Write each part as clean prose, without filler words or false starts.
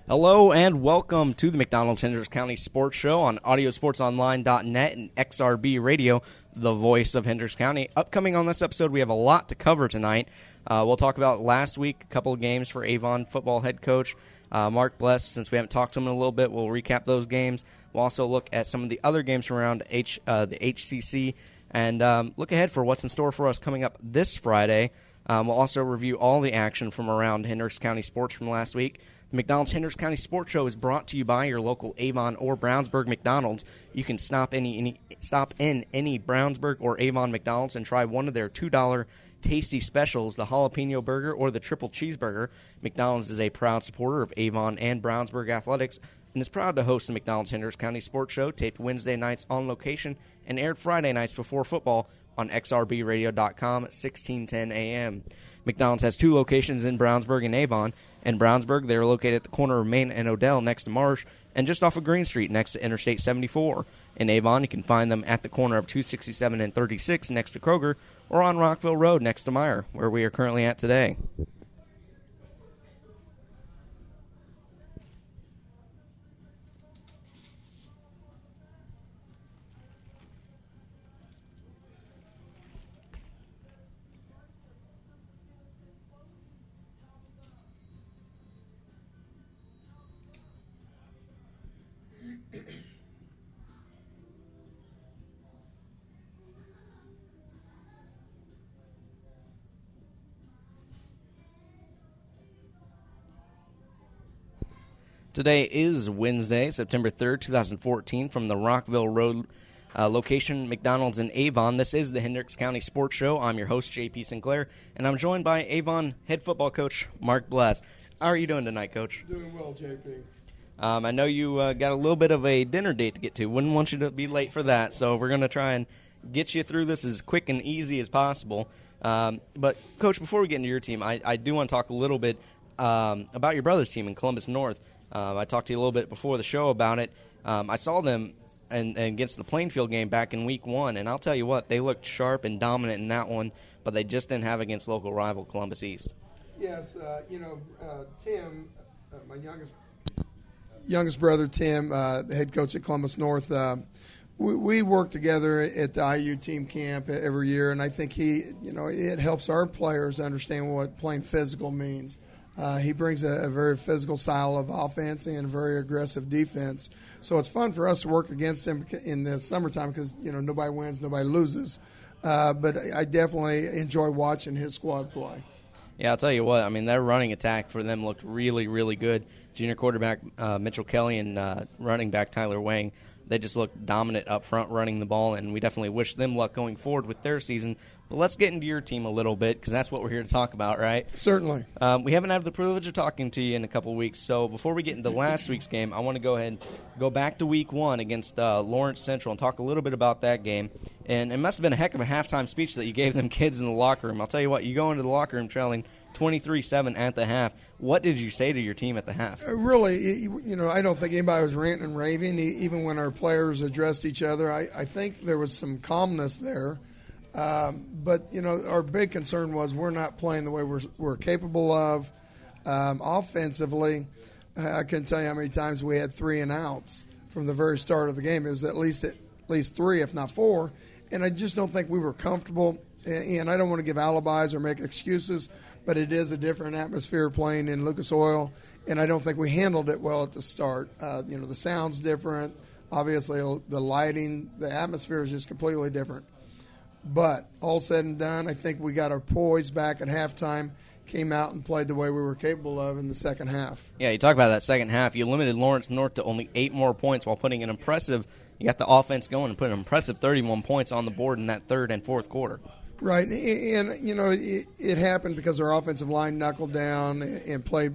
Hello and welcome to the McDonald Hendricks County Sports Show on audiosportsonline.net and XRB Radio, the voice of Hendricks County. Upcoming on this episode, we have a lot to cover tonight. We'll talk about last week, a couple of games for Avon football head coach Mark Bless. Since we haven't talked to him in a little bit, we'll recap those games. We'll also look at some of the other games from around the HCC and look ahead for what's in store for us coming up this Friday. We'll also review all the action from around Hendricks County sports from last week. The McDonald's Hendricks County Sports Show is brought to you by your local Avon or Brownsburg McDonald's. You can stop in any Brownsburg or Avon McDonald's and try one of their $2 tasty specials, the jalapeno burger or the triple cheeseburger. McDonald's is a proud supporter of Avon and Brownsburg athletics and is proud to host the McDonald's Hendricks County Sports Show, taped Wednesday nights on location and aired Friday nights before football on xrbradio.com at 1610 a.m. McDonald's has two locations in Brownsburg and Avon. In Brownsburg, they are located at the corner of Main and Odell next to Marsh and just off of Green Street next to Interstate 74. In Avon, you can find them at the corner of 267 and 36 next to Kroger or on Rockville Road next to Meyer, where we are currently at today. Today is Wednesday, September 3rd, 2014, from the Rockville Road location, McDonald's in Avon. This is the Hendricks County Sports Show. I'm your host, J.P. Sinclair, and I'm joined by Avon head football coach Mark Bless. How are you doing tonight, Coach? Doing well, J.P. I know you got a little bit of a dinner date to get to. Wouldn't want you to be late for that, so we're going to try and get you through this as quick and easy as possible. But, Coach, before we get into your team, I do want to talk a little bit about your brother's team in Columbus North. I talked to you a little bit before the show about it. I saw them against the Plainfield game back in Week 1, and I'll tell you what, they looked sharp and dominant in that one, but they just didn't have it against local rival Columbus East. Yes, Tim, my youngest brother, Tim, the head coach at Columbus North, we work together at the IU team camp every year, and I think it helps our players understand what playing physical means. He brings a very physical style of offense and a very aggressive defense. So it's fun for us to work against him in the summertime because, nobody wins, nobody loses. But I definitely enjoy watching his squad play. Yeah, I'll tell you what, their running attack for them looked really, really good. Junior quarterback Mitchell Kelly and running back Tyler Wang, they just looked dominant up front running the ball, and we definitely wish them luck going forward with their season. But let's get into your team a little bit because that's what we're here to talk about, right? Certainly. We haven't had the privilege of talking to you in a couple weeks, so before we get into last week's game, I want to go ahead and go back to Week 1 against Lawrence Central and talk a little bit about that game. And it must have been a heck of a halftime speech that you gave them kids in the locker room. I'll tell you what, you go into the locker room trailing 23-7 at the half. What did you say to your team at the half? Really, I don't think anybody was ranting and raving, even when our players addressed each other. I think there was some calmness there. But our big concern was we're not playing the way we're capable of. Offensively, I couldn't tell you how many times we had 3 and outs from the very start of the game. It was at least 3, if not 4. And I just don't think we were comfortable. And I don't want to give alibis or make excuses, but it is a different atmosphere playing in Lucas Oil, and I don't think we handled it well at the start. The sound's different. Obviously, the lighting, the atmosphere is just completely different. But all said and done, I think we got our poise back at halftime, came out and played the way we were capable of in the second half. Yeah, you talk about that second half. You limited Lawrence North to only 8 more points while putting an impressive – you got the offense going and putting an impressive 31 points on the board in that third and fourth quarter. Right, and it happened because our offensive line knuckled down and played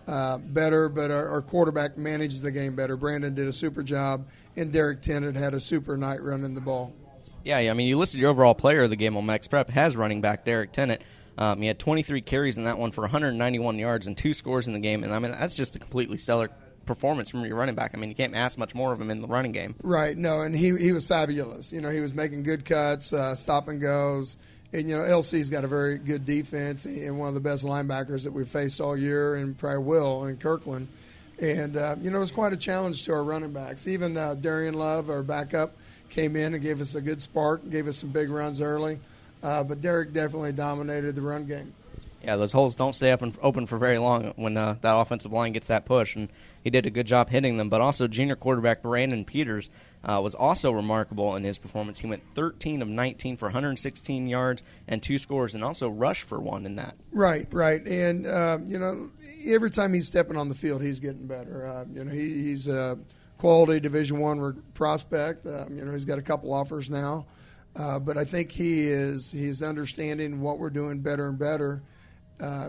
better, but our quarterback managed the game better. Brandon did a super job, and Derek Tennant had a super night running the ball. Yeah, you listed your overall player of the game on Max Prep has running back Derek Tennant. He had 23 carries in that one for 191 yards and 2 scores in the game, and that's just a completely stellar performance from your running back. You can't ask much more of him in the running game. Right, no, and he was fabulous. He was making good cuts, stop and goes. And, LC's got a very good defense and one of the best linebackers that we've faced all year and probably will in Kirkland. And, it was quite a challenge to our running backs. Even Darian Love, our backup, came in and gave us a good spark, gave us some big runs early. But Derek definitely dominated the run game. Yeah, those holes don't stay up and open for very long when that offensive line gets that push, and he did a good job hitting them. But also junior quarterback Brandon Peters was also remarkable in his performance. He went 13 of 19 for 116 yards and 2 scores, and also rushed for 1 in that. Right. And, every time he's stepping on the field, he's getting better. He's a quality Division I prospect. He's got a couple offers now. But I think he's understanding what we're doing better and better.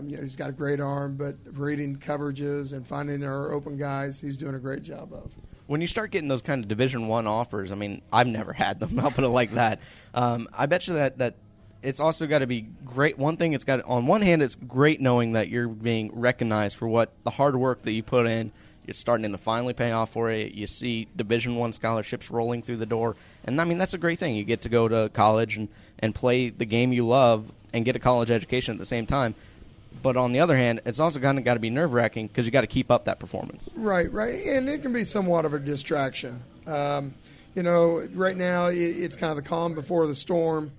He's got a great arm, but reading coverages and finding there are open guys, he's doing a great job of. When you start getting those kind of Division I offers, I mean, I've never had them. I'll put it like that. I bet you that it's also got to be great. One thing, on one hand, it's great knowing that you're being recognized for what the hard work that you put in. You're starting to finally pay off for it. You see Division I scholarships rolling through the door. And, I mean, that's a great thing. You get to go to college and play the game you love and get a college education at the same time. But on the other hand, it's also kind of got to be nerve-wracking because you got to keep up that performance. Right. And it can be somewhat of a distraction. Right now it's kind of the calm before the storm.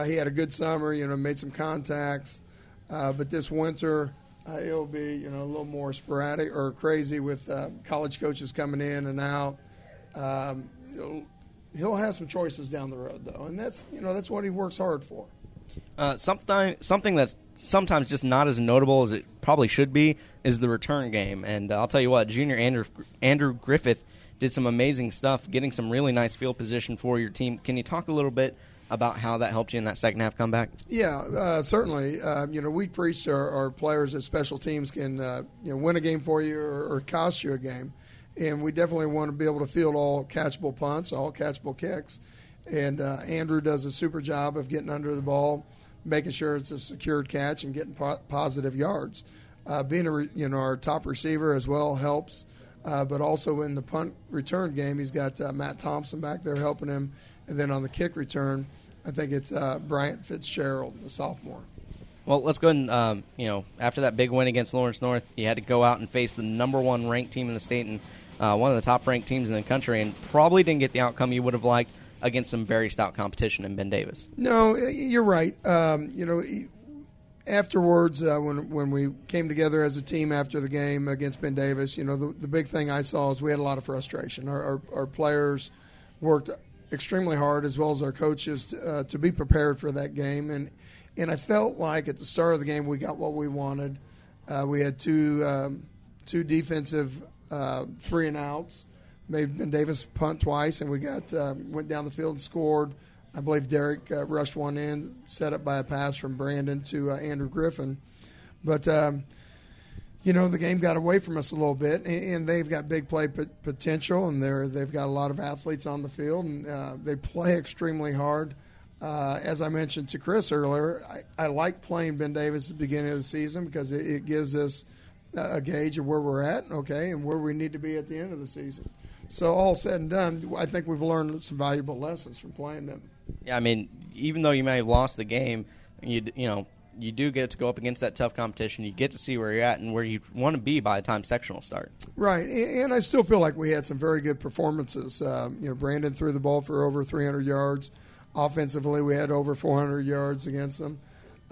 He had a good summer, made some contacts. But this winter it'll be, a little more sporadic or crazy with college coaches coming in and out. He'll have some choices down the road, though, and that's what he works hard for. Something that's sometimes just not as notable as it probably should be is the return game. And I'll tell you what, junior Andrew Griffith did some amazing stuff, getting some really nice field position for your team. Can you talk a little bit about how that helped you in that second half comeback? Yeah, certainly. We preach to our players that special teams can win a game for you or cost you a game. And we definitely want to be able to field all catchable punts, all catchable kicks. And Andrew does a super job of getting under the ball, making sure it's a secured catch and getting positive yards. Being our top receiver as well helps. But also in the punt return game, he's got Matt Thompson back there helping him. And then on the kick return, I think it's Bryant Fitzgerald, the sophomore. Well, let's go ahead and, after that big win against Lawrence North, you had to go out and face the number 1 ranked team in the state and one of the top-ranked teams in the country, and probably didn't get the outcome you would have liked against some very stout competition in Ben Davis. No, you're right. Afterwards, when we came together as a team after the game against Ben Davis, the big thing I saw is we had a lot of frustration. Our players worked extremely hard, as well as our coaches, to be prepared for that game. And I felt like at the start of the game we got what we wanted. We had two defensive 3-and-outs. Made Ben Davis punt twice, and we went down the field and scored. I believe Derek rushed one in, set up by a pass from Brandon to Andrew Griffin. But, the game got away from us a little bit, and they've got big play potential, and they've got a lot of athletes on the field, and they play extremely hard. As I mentioned to Chris earlier, I like playing Ben Davis at the beginning of the season because it gives us a gauge of where we're at, and where we need to be at the end of the season. So all said and done, I think we've learned some valuable lessons from playing them. Yeah, I mean, even though you may have lost the game, you do get to go up against that tough competition. You get to see where you're at and where you want to be by the time sectional start. Right, and I still feel like we had some very good performances. Brandon threw the ball for over 300 yards. Offensively, we had over 400 yards against them.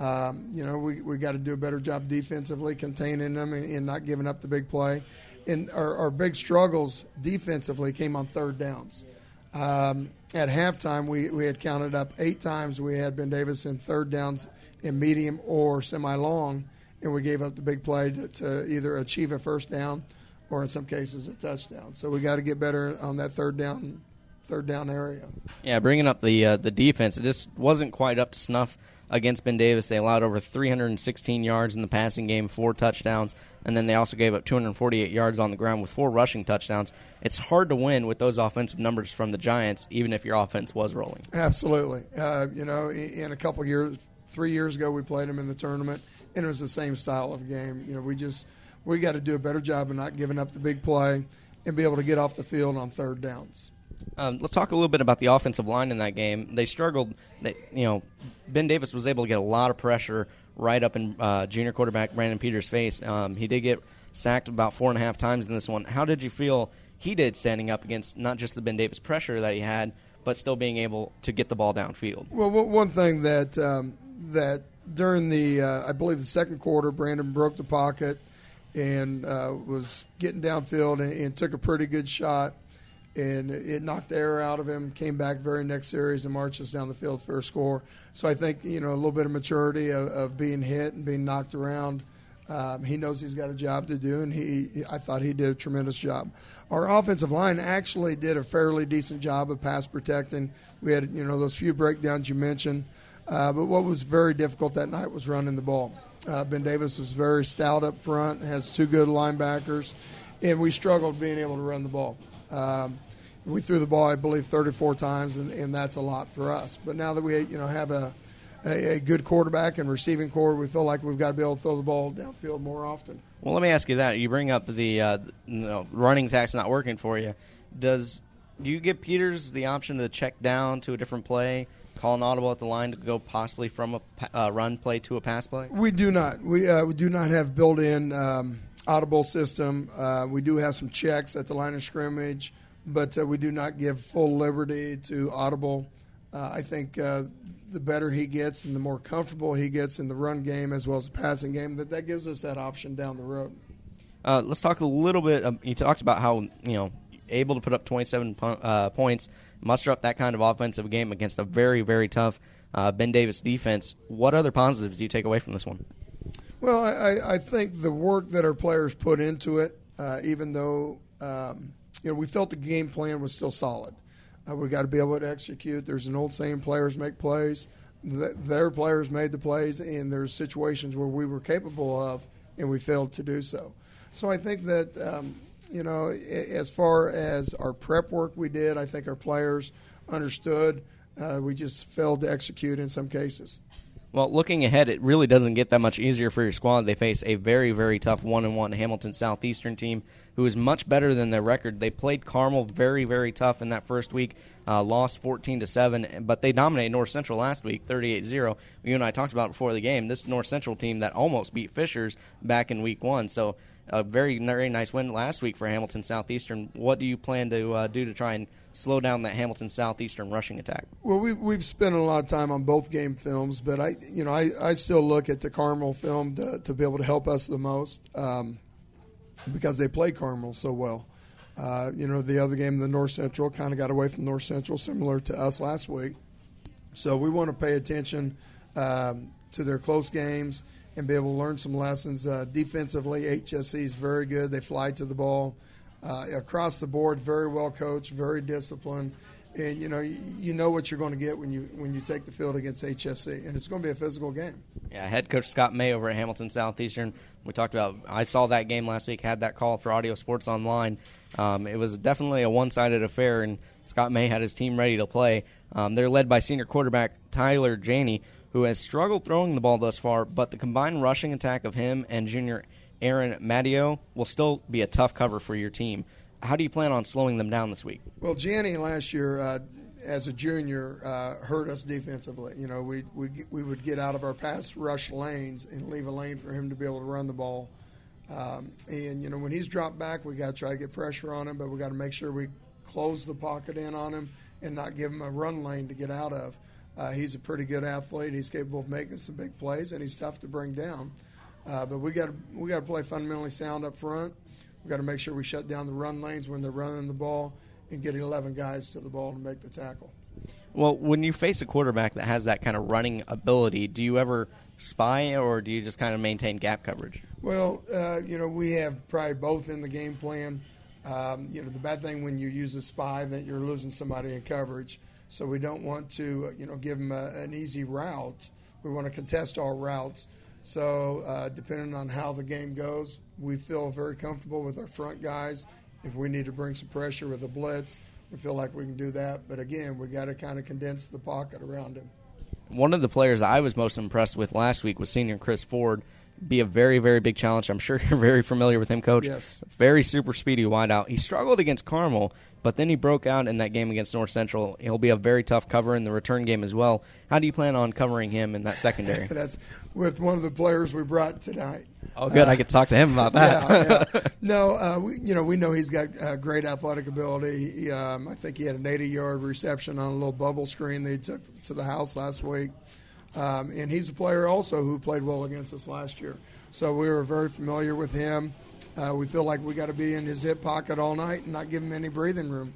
We got to do a better job defensively, containing them and not giving up the big play. And our big struggles defensively came on third downs. At halftime, we had counted up 8 times we had Ben Davis in third downs in medium or semi-long, and we gave up the big play to either achieve a first down or in some cases a touchdown. So we got to get better on that third down area. Yeah, bringing up the defense, it just wasn't quite up to snuff against Ben Davis. They allowed over 316 yards in the passing game, 4 touchdowns, and then they also gave up 248 yards on the ground with 4 rushing touchdowns. It's hard to win with those offensive numbers from the Giants, even if your offense was rolling. Absolutely. In a couple years, 3 years ago, we played them in the tournament, and it was the same style of game. We got to do a better job of not giving up the big play and be able to get off the field on third downs. Let's talk a little bit about the offensive line in that game. They struggled. Ben Davis was able to get a lot of pressure right up in junior quarterback Brandon Peters' face. He did get sacked about 4.5 times in this one. How did you feel he did standing up against not just the Ben Davis pressure that he had, but still being able to get the ball downfield? Well, one thing that that during the I believe the second quarter, Brandon broke the pocket and was getting downfield and took a pretty good shot, and it knocked the air out of him. Came back very next series and marched us down the field for a score. So I think a little bit of maturity of being hit and being knocked around. He knows he's got a job to do, and I thought he did a tremendous job. Our offensive line actually did a fairly decent job of pass protecting. We had those few breakdowns you mentioned, but what was very difficult that night was running the ball. Ben Davis was very stout up front, has two good linebackers, and we struggled being able to run the ball. We threw the ball, I believe, 34 times, and that's a lot for us. But now that we have a good quarterback and receiving core, we feel like we've got to be able to throw the ball downfield more often. Well, let me ask you that. You bring up the running attack's not working for you. Do you give Peters the option to check down to a different play, call an audible at the line to go possibly from a run play to a pass play? We do not. We do not have built-in audible system. We do have some checks at the line of scrimmage, but we do not give full liberty to audible. I think the better he gets and the more comfortable he gets in the run game as well as the passing game, that gives us that option down the road. Let's talk a little bit. You talked about how able to put up 27 points, muster up that kind of offensive game against a very, very tough Ben Davis defense. What other positives do you take away from this one? Well, I think the work that our players put into it, even though we felt the game plan was still solid. We got to be able to execute. There's an old saying: players make plays. Their players made the plays, and there's situations where we were capable of, and we failed to do so. So I think that as far as our prep work we did, I think our players understood. We just failed to execute in some cases. Well, looking ahead, it really doesn't get that much easier for your squad. They face a very, very tough 1-1 Hamilton Southeastern team who is much better than their record. They played Carmel very, very tough in that first week, lost 14-7, but they dominated North Central last week, 38-0. You and I talked about it before the game. This North Central team that almost beat Fishers back in week 1. So a very, very nice win last week for Hamilton Southeastern. What do you plan to do to try and slow down that Hamilton Southeastern rushing attack? Well, we've spent a lot of time on both game films, but I still look at the Carmel film to be able to help us the most because they play Carmel so well. The other game, the North Central, kind of got away from North Central, similar to us last week. So we want to pay attention to their close games and be able to learn some lessons. Defensively, HSC is very good. They fly to the ball. Across the board, very well coached, very disciplined. And, you know what you're going to get when you take the field against HSC. And it's going to be a physical game. Yeah, head coach Scott May over at Hamilton Southeastern. We talked about – I saw that game last week, had that call for Audio Sports Online. It was definitely a one-sided affair, and Scott May had his team ready to play. They're led by senior quarterback Tyler Janey, who has struggled throwing the ball thus far, but the combined rushing attack of him and junior Aaron Matteo will still be a tough cover for your team. How do you plan on slowing them down this week? Well, Janey last year, as a junior, hurt us defensively. We would get out of our pass rush lanes and leave a lane for him to be able to run the ball. And when he's dropped back, we got to try to get pressure on him, but we got to make sure we close the pocket in on him and not give him a run lane to get out of. He's a pretty good athlete. He's capable of making some big plays, and he's tough to bring down. But we got to play fundamentally sound up front. We got to make sure we shut down the run lanes when they're running the ball and get 11 guys to the ball to make the tackle. Well, when you face a quarterback that has that kind of running ability, do you ever spy or do you just kind of maintain gap coverage? Well, we have probably both in the game plan. The bad thing when you use a spy that you're losing somebody in coverage. So we don't want to, give them an easy route. We want to contest all routes. So depending on how the game goes, we feel very comfortable with our front guys. If we need to bring some pressure with a blitz, we feel like we can do that. But, again, we got to kind of condense the pocket around him. One of the players I was most impressed with last week was senior Chris Ford. be a very, very big challenge. I'm sure you're very familiar with him, Coach. Yes. Very super speedy wideout. He struggled against Carmel, but then he broke out in that game against North Central. He'll be a very tough cover in the return game as well. How do you plan on covering him in that secondary? That's with one of the players we brought tonight. Oh, good. I could talk to him about that. Yeah. No, we know he's got great athletic ability. I think he had an 80-yard reception on a little bubble screen that he took to the house last week. And he's a player also who played well against us last year. So we were very familiar with him. We feel like we got to be in his hip pocket all night and not give him any breathing room.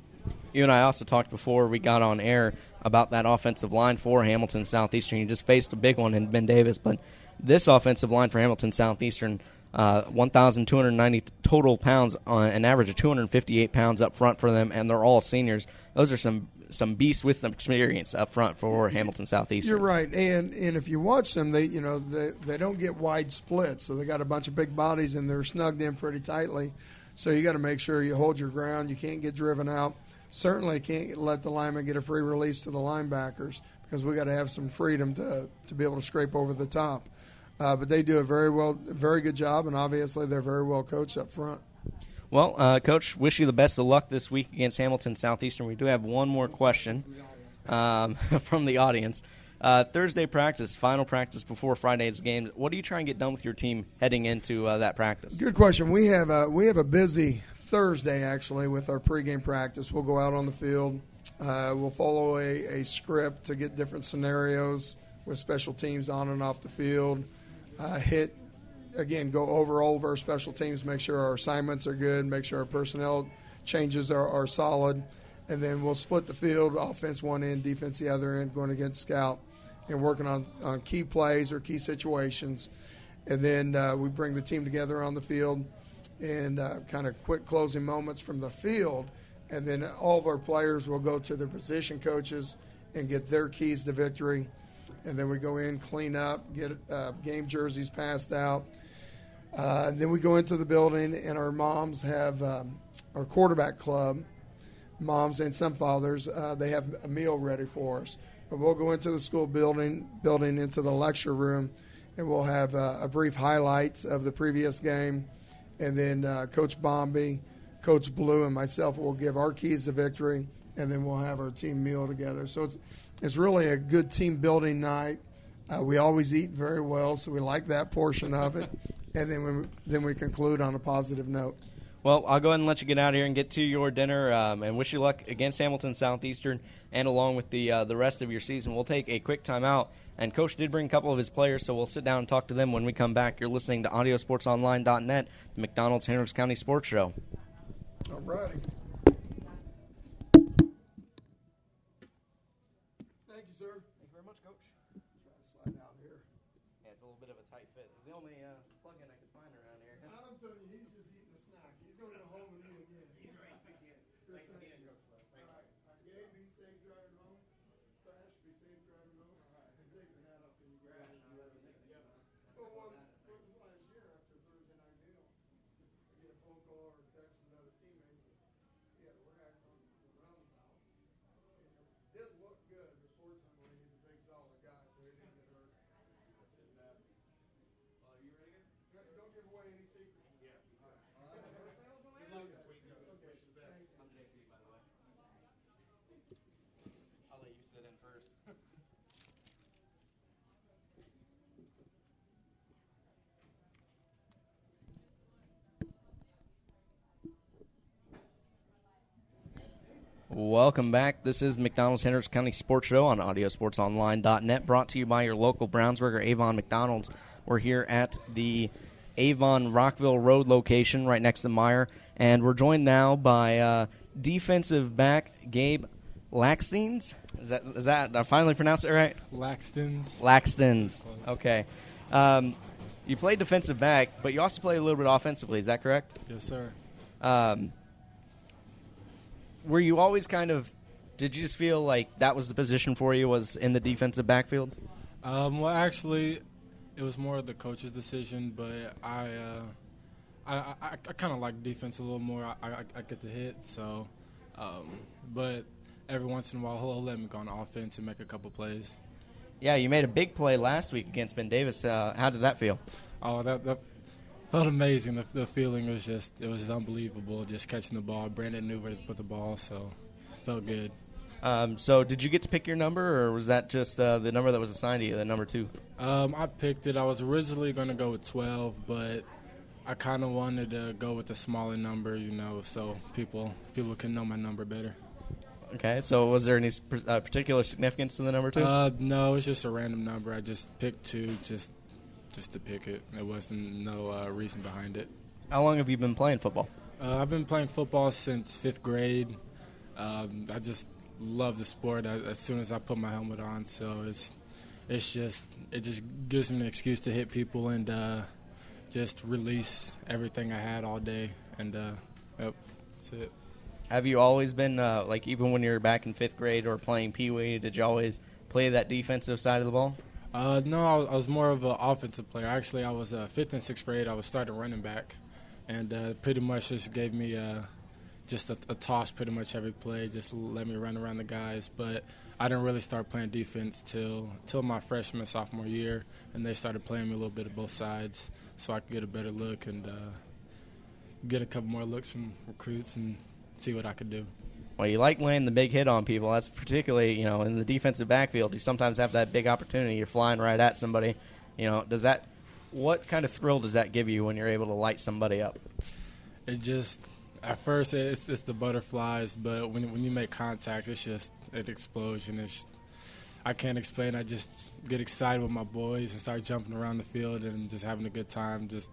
You and I also talked before we got on air about that offensive line for Hamilton Southeastern. You just faced a big one in Ben Davis, but this offensive line for Hamilton Southeastern, 1,290 total pounds on an average of 258 pounds up front for them, and they're all seniors. Those are some beasts with some experience up front for Hamilton Southeastern. You're right, and if you watch them, they don't get wide splits, so they got a bunch of big bodies and they're snugged in pretty tightly. So you got to make sure you hold your ground. You can't get driven out. Certainly can't let the linemen get a free release to the linebackers because we got to have some freedom to be able to scrape over the top. But they do a very good job, and obviously they're very well coached up front. Well, Coach, wish you the best of luck this week against Hamilton Southeastern. We do have one more question from the audience. Thursday practice, final practice before Friday's game. What do you try and get done with your team heading into that practice? Good question. We have a busy Thursday, actually, with our pregame practice. We'll go out on the field. We'll follow a script to get different scenarios with special teams on and off the field. Go over all of our special teams, make sure our assignments are good, make sure our personnel changes are solid, and then we'll split the field, offense one end, defense the other end, going against scout, and working on key plays or key situations. And then we bring the team together on the field and kind of quick closing moments from the field, and then all of our players will go to their position coaches and get their keys to victory. And then we go in, clean up, get game jerseys passed out. Then we go into the building, and our moms have our quarterback club, moms and some fathers, they have a meal ready for us. But we'll go into the school building into the lecture room, and we'll have a brief highlights of the previous game. And then Coach Bombi, Coach Blue, and myself will give our keys to victory, and then we'll have our team meal together. So it's really a good team building night. We always eat very well, so we like that portion of it. And then we conclude on a positive note. Well, I'll go ahead and let you get out of here and get to your dinner, and wish you luck against Hamilton Southeastern and along with the rest of your season. We'll take a quick timeout, and Coach did bring a couple of his players, so we'll sit down and talk to them when we come back. You're listening to AudioSportsOnline.net, the McDonald's Hendricks County Sports Show. All righty. Thank you, sir. Thank you very much, Coach. Try to slide down here. Yeah, it's a little bit of a tight fit. It's the only plug-in I could find around here. I'm telling you, he's just eating a snack. He's going to go home and eat again. He's right. Thanks again. Thanks again, Coach Plus. Thanks. All right. Gabe, be safe driving home. Crash, be safe driving home. All right. And take your hat off when you go out. Well, last year after Thursday night meal, I get a phone call or a text from another teammate. He had a rack on the roundabout. It didn't look good, but fortunately he's a big, solid guy, so he didn't get hurt. You ready again? Don't give away any secrets. Yeah. All right. Good luck this week, Coach. Okay. Wish you the best. Thank you. I'm JP, by the way. I'll let you sit in first. Welcome back. This is the McDonald's Hendricks County Sports Show on AudioSportsOnline.net, brought to you by your local Brownsburg Avon McDonald's. We're here at the Avon Rockville Road location right next to Meyer, and we're joined now by defensive back Gabe Laxtons. Is that did I finally pronounce it right? Laxtons. Okay. You play defensive back, but you also play a little bit offensively. Is that correct? Yes, sir. Were you always did you just feel like that was the position for you, was in the defensive backfield? Well, actually, it was more of the coach's decision, but I kind of like defense a little more. I get to hit, so, but every once in a while he'll let me go on offense and make a couple plays. Yeah, you made a big play last week against Ben Davis. How did that feel? Oh, that felt amazing. The feeling was just unbelievable. Just catching the ball. Brandon knew where to put the ball, so felt good. So did you get to pick your number, or was that just the number that was assigned to you, the number 2? I picked it. I was originally going to go with 12, but I kind of wanted to go with a smaller number, so people can know my number better. Okay, so was there any particular significance to the number 2? No, it's just a random number. I just picked 2 just to pick it. There wasn't no reason behind it. How long have you been playing football? I've been playing football since 5th grade. I just love the sport as soon as I put my helmet on, so it just gives me an excuse to hit people and just release everything I had all day, and yep, that's it. Have you always been, even when you were back in 5th grade or playing Pee Wee, did you always play that defensive side of the ball? No, I was more of an offensive player. Actually, I was 5th and 6th grade. I was starting running back, and pretty much just gave me just a toss pretty much every play, just let me run around the guys. But I didn't really start playing defense till my freshman, sophomore year, and they started playing me a little bit of both sides so I could get a better look and get a couple more looks from recruits and see what I could do. Well, you like laying the big hit on people. That's particularly, in the defensive backfield. You sometimes have that big opportunity. You're flying right at somebody. What kind of thrill does that give you when you're able to light somebody up? It just, at first, it's the butterflies, but when you make contact, it's just an explosion. I can't explain. I just get excited with my boys and start jumping around the field and just having a good time, just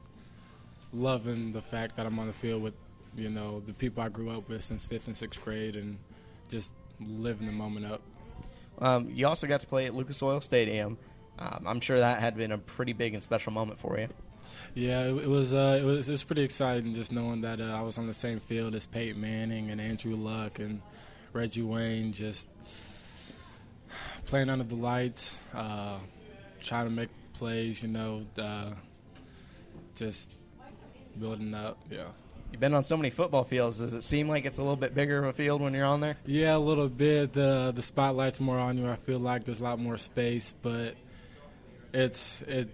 loving the fact that I'm on the field with the people I grew up with since 5th and 6th grade, and just living the moment up. You also got to play at Lucas Oil Stadium. I'm sure that had been a pretty big and special moment for you. Yeah, it was pretty exciting just knowing that I was on the same field as Peyton Manning and Andrew Luck and Reggie Wayne, just playing under the lights, trying to make plays, just building up, yeah. You've been on so many football fields. Does it seem like it's a little bit bigger of a field when you're on there? Yeah, a little bit. The spotlight's more on you. I feel like there's a lot more space, but it's a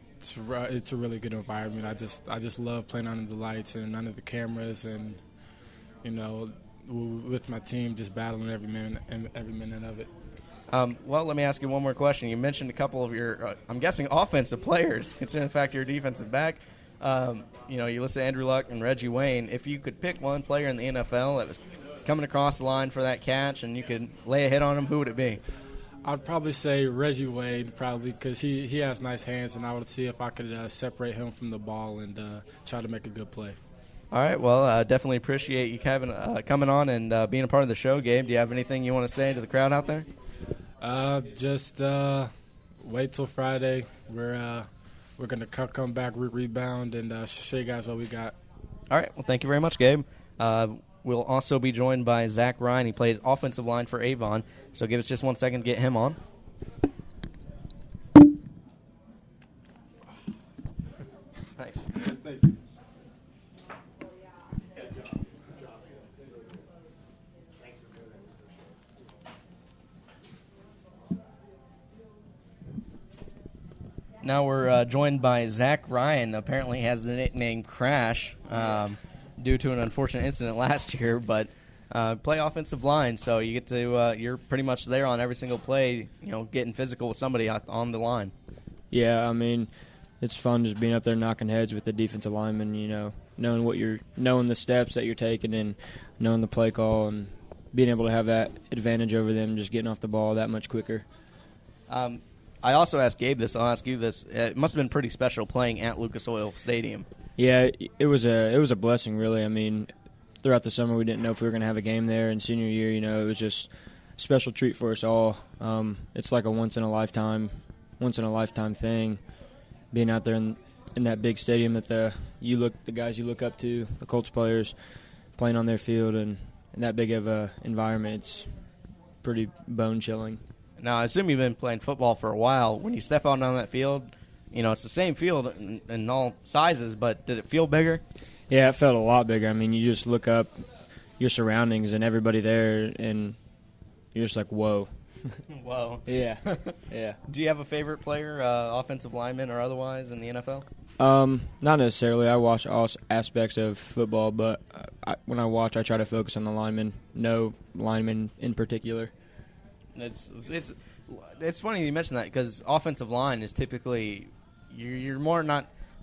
really good environment. I just love playing under the lights and under the cameras, and with my team, just battling every minute of it. Well, let me ask you one more question. You mentioned a couple of your, I'm guessing, offensive players, considering the fact you're a defensive back. You listed Andrew Luck and Reggie Wayne. If you could pick one player in the NFL that was coming across the line for that catch and you could lay a hit on him, who would it be? I'd probably say Reggie Wayne, probably, because he has nice hands, and I would see if I could separate him from the ball and try to make a good play. All right. Well, definitely appreciate you coming on and being a part of the show, Gabe. Do you have anything you want to say to the crowd out there? Just wait till Friday. We're going to come back, rebound, and show you guys what we got. All right. Well, thank you very much, Gabe. We'll also be joined by Zach Ryan. He plays offensive line for Avon. So give us just 1 second to get him on. Thanks. Thank you. Now we're joined by Zach Ryan. Apparently has the nickname Crash due to an unfortunate incident last year, but play offensive line, so you get to you're pretty much there on every single play, getting physical with somebody on the line. Yeah, I mean, it's fun just being up there knocking heads with the defensive lineman, knowing the steps that you're taking and knowing the play call and being able to have that advantage over them, just getting off the ball that much quicker. I also asked Gabe this. I'll ask you this. It must have been pretty special playing at Lucas Oil Stadium. Yeah, it was a blessing, really. I mean, throughout the summer we didn't know if we were going to have a game there, and senior year, it was just a special treat for us all. It's like a once in a lifetime thing, being out there in that big stadium that the guys you look up to, the Colts players, playing on their field, and in that big of a environment. It's pretty bone chilling. Now, I assume you've been playing football for a while. When you step out on that field, it's the same field in all sizes, but did it feel bigger? Yeah, it felt a lot bigger. I mean, you just look up your surroundings and everybody there, and you're just like, whoa. Whoa. Yeah, yeah. Do you have a favorite player, offensive lineman or otherwise, in the NFL? Not necessarily. I watch all aspects of football, but when I watch, I try to focus on the linemen. No lineman in particular. It's funny you mention that because offensive line is typically you're more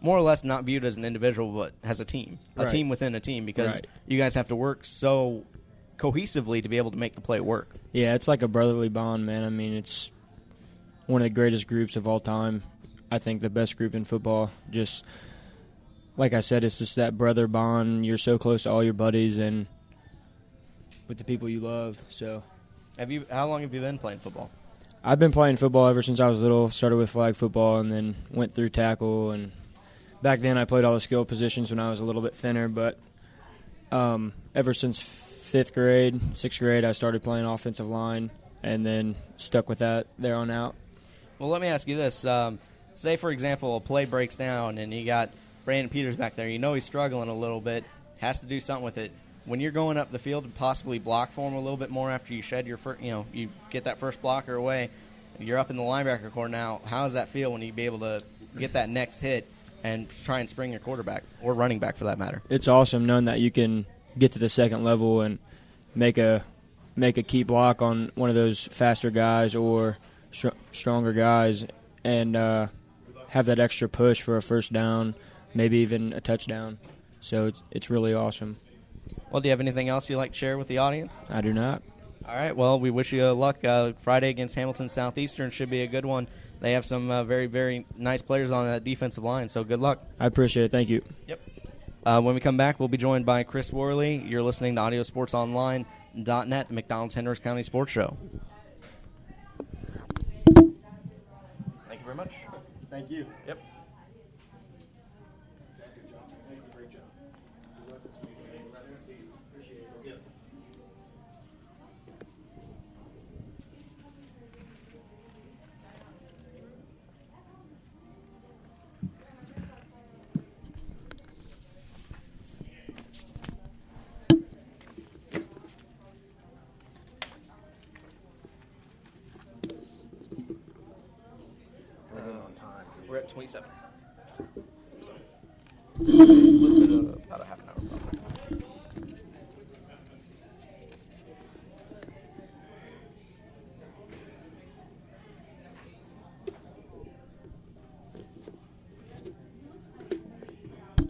or less not viewed as an individual, but as a team, a Right. team within a team, because Right. you guys have to work so cohesively to be able to make the play work. Yeah, it's like a brotherly bond, man. I mean, it's one of the greatest groups of all time. I think the best group in football. Just like I said, it's just that brother bond. You're so close to all your buddies and with the people you love. So, How long have you been playing football? I've been playing football ever since I was little. Started with flag football and then went through tackle. And back then, I played all the skill positions when I was a little bit thinner. But ever since 5th grade, 6th grade, I started playing offensive line and then stuck with that there on out. Well, let me ask you this. Say, for example, a play breaks down and you got Brandon Peters back there. You know he's struggling a little bit, has to do something with it. When you're going up the field to possibly block for him a little bit more after you shed your first, you get that first blocker away, you're up in the linebacker core now. How does that feel when you be able to get that next hit and try and spring your quarterback or running back for that matter? It's awesome knowing that you can get to the second level and make a key block on one of those faster guys or stronger guys and have that extra push for a first down, maybe even a touchdown. So it's really awesome. Well, do you have anything else you'd like to share with the audience? I do not. All right, well, we wish you luck. Friday against Hamilton Southeastern should be a good one. They have some very, very nice players on that defensive line, so good luck. I appreciate it. Thank you. Yep. When we come back, we'll be joined by Chris Worley. You're listening to AudioSportsOnline.net, the McDonald's Hendricks County Sports Show. Thank you very much. Thank you. Yep. We're at 27. A little bit of about a half an hour. Probably.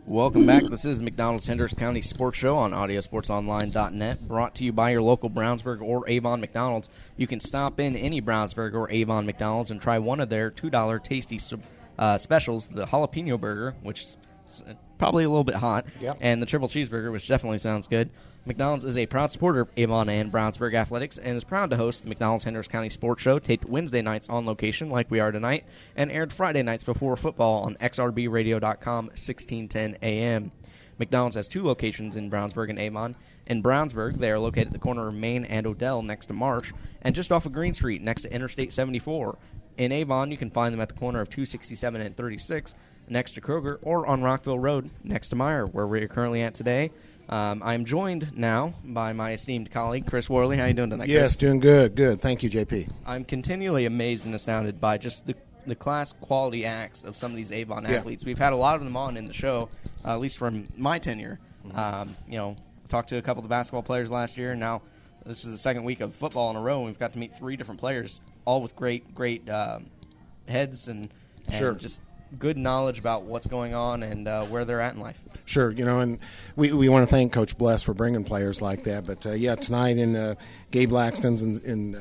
Welcome back. This is the McDonald's Hendricks County Sports Show on AudioSportsOnline.net, brought to you by your local Brownsburg or Avon McDonald's. You can stop in any Brownsburg or Avon McDonald's and try one of their $2 tasty specials, the jalapeno burger, which is probably a little bit hot, Yep. and the triple cheeseburger, which definitely sounds good. McDonald's is a proud supporter of Avon and Brownsburg athletics and is proud to host the McDonald's Hendricks County Sports Show, taped Wednesday nights on location like we are tonight, and aired Friday nights before football on xrbradio.com, 1610 a.m. McDonald's has two locations in Brownsburg and Avon. In Brownsburg, they are located at the corner of Main and Odell next to Marsh, and just off of Green Street next to Interstate 74. In Avon, you can find them at the corner of 267 and 36 next to Kroger, or on Rockville Road next to Meyer, where we're currently at today. I'm joined now by my esteemed colleague, Chris Worley. How are you doing tonight, Chris? Yes, doing good. Good. Thank you, JP. I'm continually amazed and astounded by just the class quality acts of some of these Avon athletes. We've had a lot of them on in the show, at least from my tenure. Talked to a couple of the basketball players last year, and now this is the second week of football in a row, and we've got to meet three different players, all with great heads and Sure. just good knowledge about what's going on and where they're at in life. Sure, and we want to thank Coach Bless for bringing players like that. But, tonight in Gabe Laxton's and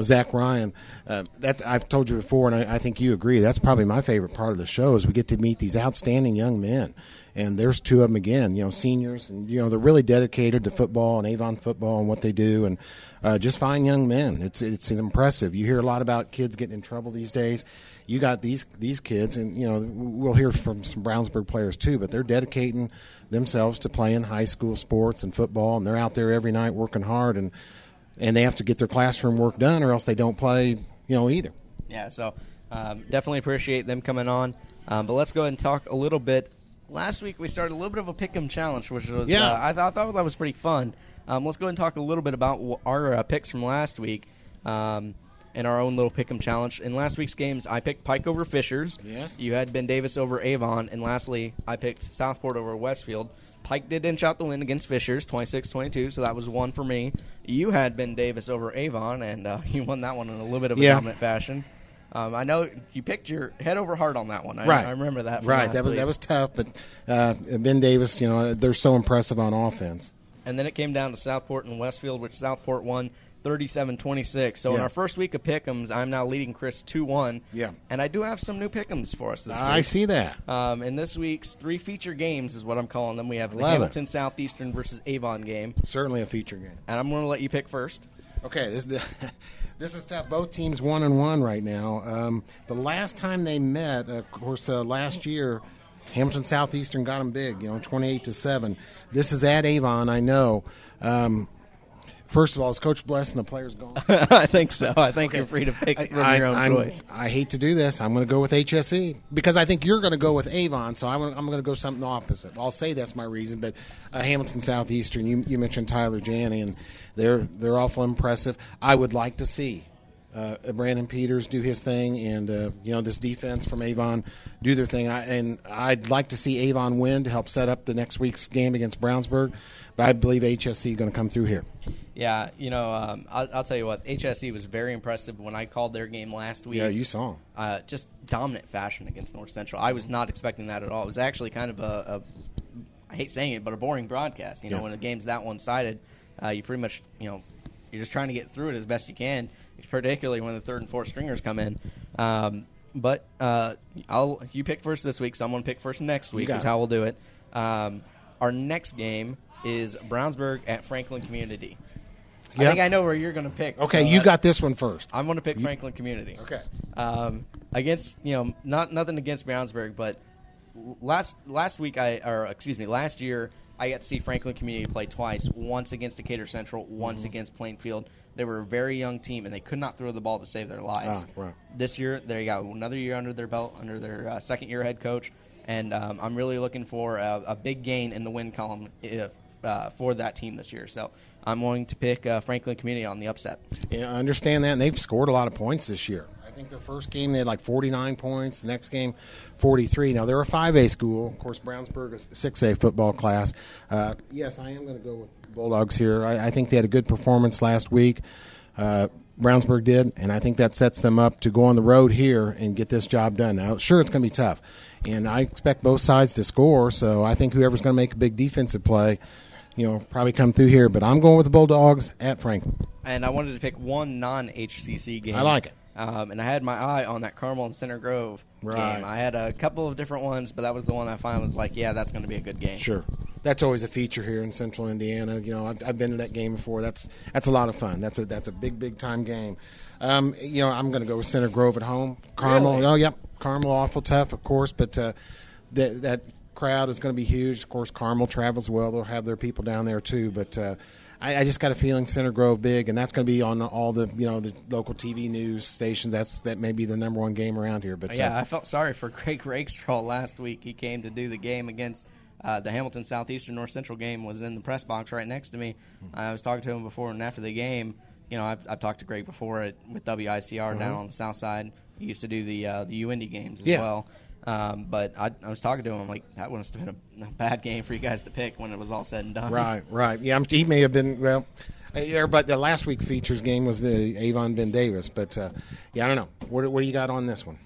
Zach Ryan, that I've told you before, and I think you agree, that's probably my favorite part of the show is we get to meet these outstanding young men. And there's two of them again, seniors, and, they're really dedicated to football and Avon football and what they do, and just fine young men. It's impressive. You hear a lot about kids getting in trouble these days. You got these kids, and, we'll hear from some Brownsburg players too, but they're dedicating themselves to playing high school sports and football, and they're out there every night working hard, and they have to get their classroom work done or else they don't play, either. Yeah, so definitely appreciate them coming on. But let's go ahead and talk a little bit. Last week we started a little bit of a pick'em challenge, which was I thought that was pretty fun. Let's go ahead and talk a little bit about our picks from last week. in our own little pick'em challenge. In last week's games, I picked Pike over Fishers. Yes. You had Ben Davis over Avon, and lastly, I picked Southport over Westfield. Pike did inch out the win against Fishers, 26-22, so that was one for me. You had Ben Davis over Avon, and you won that one in a little bit of a dominant fashion. I know you picked your head over heart on that one. I remember that. From last week. That was tough, but Ben Davis, they're so impressive on offense. And then it came down to Southport and Westfield, which Southport won 37-26. So in our first week of pick'ems, I'm now leading Chris 2-1. Yeah. And I do have some new pick'ems for us this week. I see that. In this week's 3 feature games is what I'm calling them. We have the Love Hamilton Southeastern versus Avon game. Certainly a feature game. And I'm going to let you pick first. Okay, this is tough. Both teams 1-1 right now. The last time they met, of course, last year, Hamilton Southeastern got them big, 28-7. This is at Avon, I know. First of all, is Coach Bless and the players gone? I think so. I think you're free to pick from your own choice. I hate to do this. I'm going to go with HSE because I think you're going to go with Avon, so I'm going to go something opposite. I'll say that's my reason, but Hamilton Southeastern, you mentioned Tyler Janney, and they're awful impressive. I would like to see Brandon Peters do his thing, and this defense from Avon do their thing. I'd like to see Avon win to help set up the next week's game against Brownsburg, but I believe HSE is going to come through here. Yeah, I'll tell you what, HSE was very impressive when I called their game last week. Yeah, you saw them. Just dominant fashion against North Central. I was not expecting that at all. It was actually kind of a I hate saying it, but a boring broadcast. When a game's that one-sided, you pretty much, you're just trying to get through it as best you can, particularly when the third and fourth stringers come in. But you pick first this week, so I'm going to pick first next week is how we'll do it. Our next game is Brownsburg at Franklin Community. Yep. I think I know where you're going to pick. Okay, so you got this one first. I'm going to pick Franklin Community. Okay. Against, nothing against Brownsburg, but last year I got to see Franklin Community play twice. Once against Decatur Central, once against Plainfield. They were a very young team, and they could not throw the ball to save their lives. Right. This year, they got another year under their belt, under their second-year head coach, and I'm really looking for a big gain in the win column for that team this year. So I'm going to pick Franklin Community on the upset. Yeah, I understand that, and they've scored a lot of points this year. I think their first game they had like 49 points. The next game, 43. Now, they're a 5A school. Of course, Brownsburg is a 6A football class. Yes, I am going to go with Bulldogs here. I think they had a good performance last week. Brownsburg did, and I think that sets them up to go on the road here and get this job done. Now, sure, it's going to be tough, and I expect both sides to score, so I think whoever's going to make a big defensive play, probably come through here. But I'm going with the Bulldogs at Franklin. And I wanted to pick one non-HCC game. I like it. And I had my eye on that Carmel and Center Grove game. I had a couple of different ones, but that was the one I finally was like, yeah, that's going to be a good game. Sure. That's always a feature here in Central Indiana. I've been to that game before. That's a lot of fun. That's a big time game. I'm going to go with Center Grove at home. Carmel. Really? Oh, yep. Carmel awful tough, of course, but that crowd is going to be huge. Of course, Carmel travels well. They'll have their people down there too, but I just got a feeling Center Grove big, and that's going to be on all the the local TV news stations. That may be the number one game around here. But I felt sorry for Craig Rakestraw last week. He came to do the game against the Hamilton Southeastern North Central game. Was in the press box right next to me. I was talking to him before and after the game. I've talked to Greg before with WICR down on the south side. He used to do the UIndy games as well. But I was talking to him. I'm like, that must have been a bad game for you guys to pick when it was all said and done. Right. Yeah, he may have been, but the last week features game was the Avon Ben Davis. But, I don't know. What do you got on this one?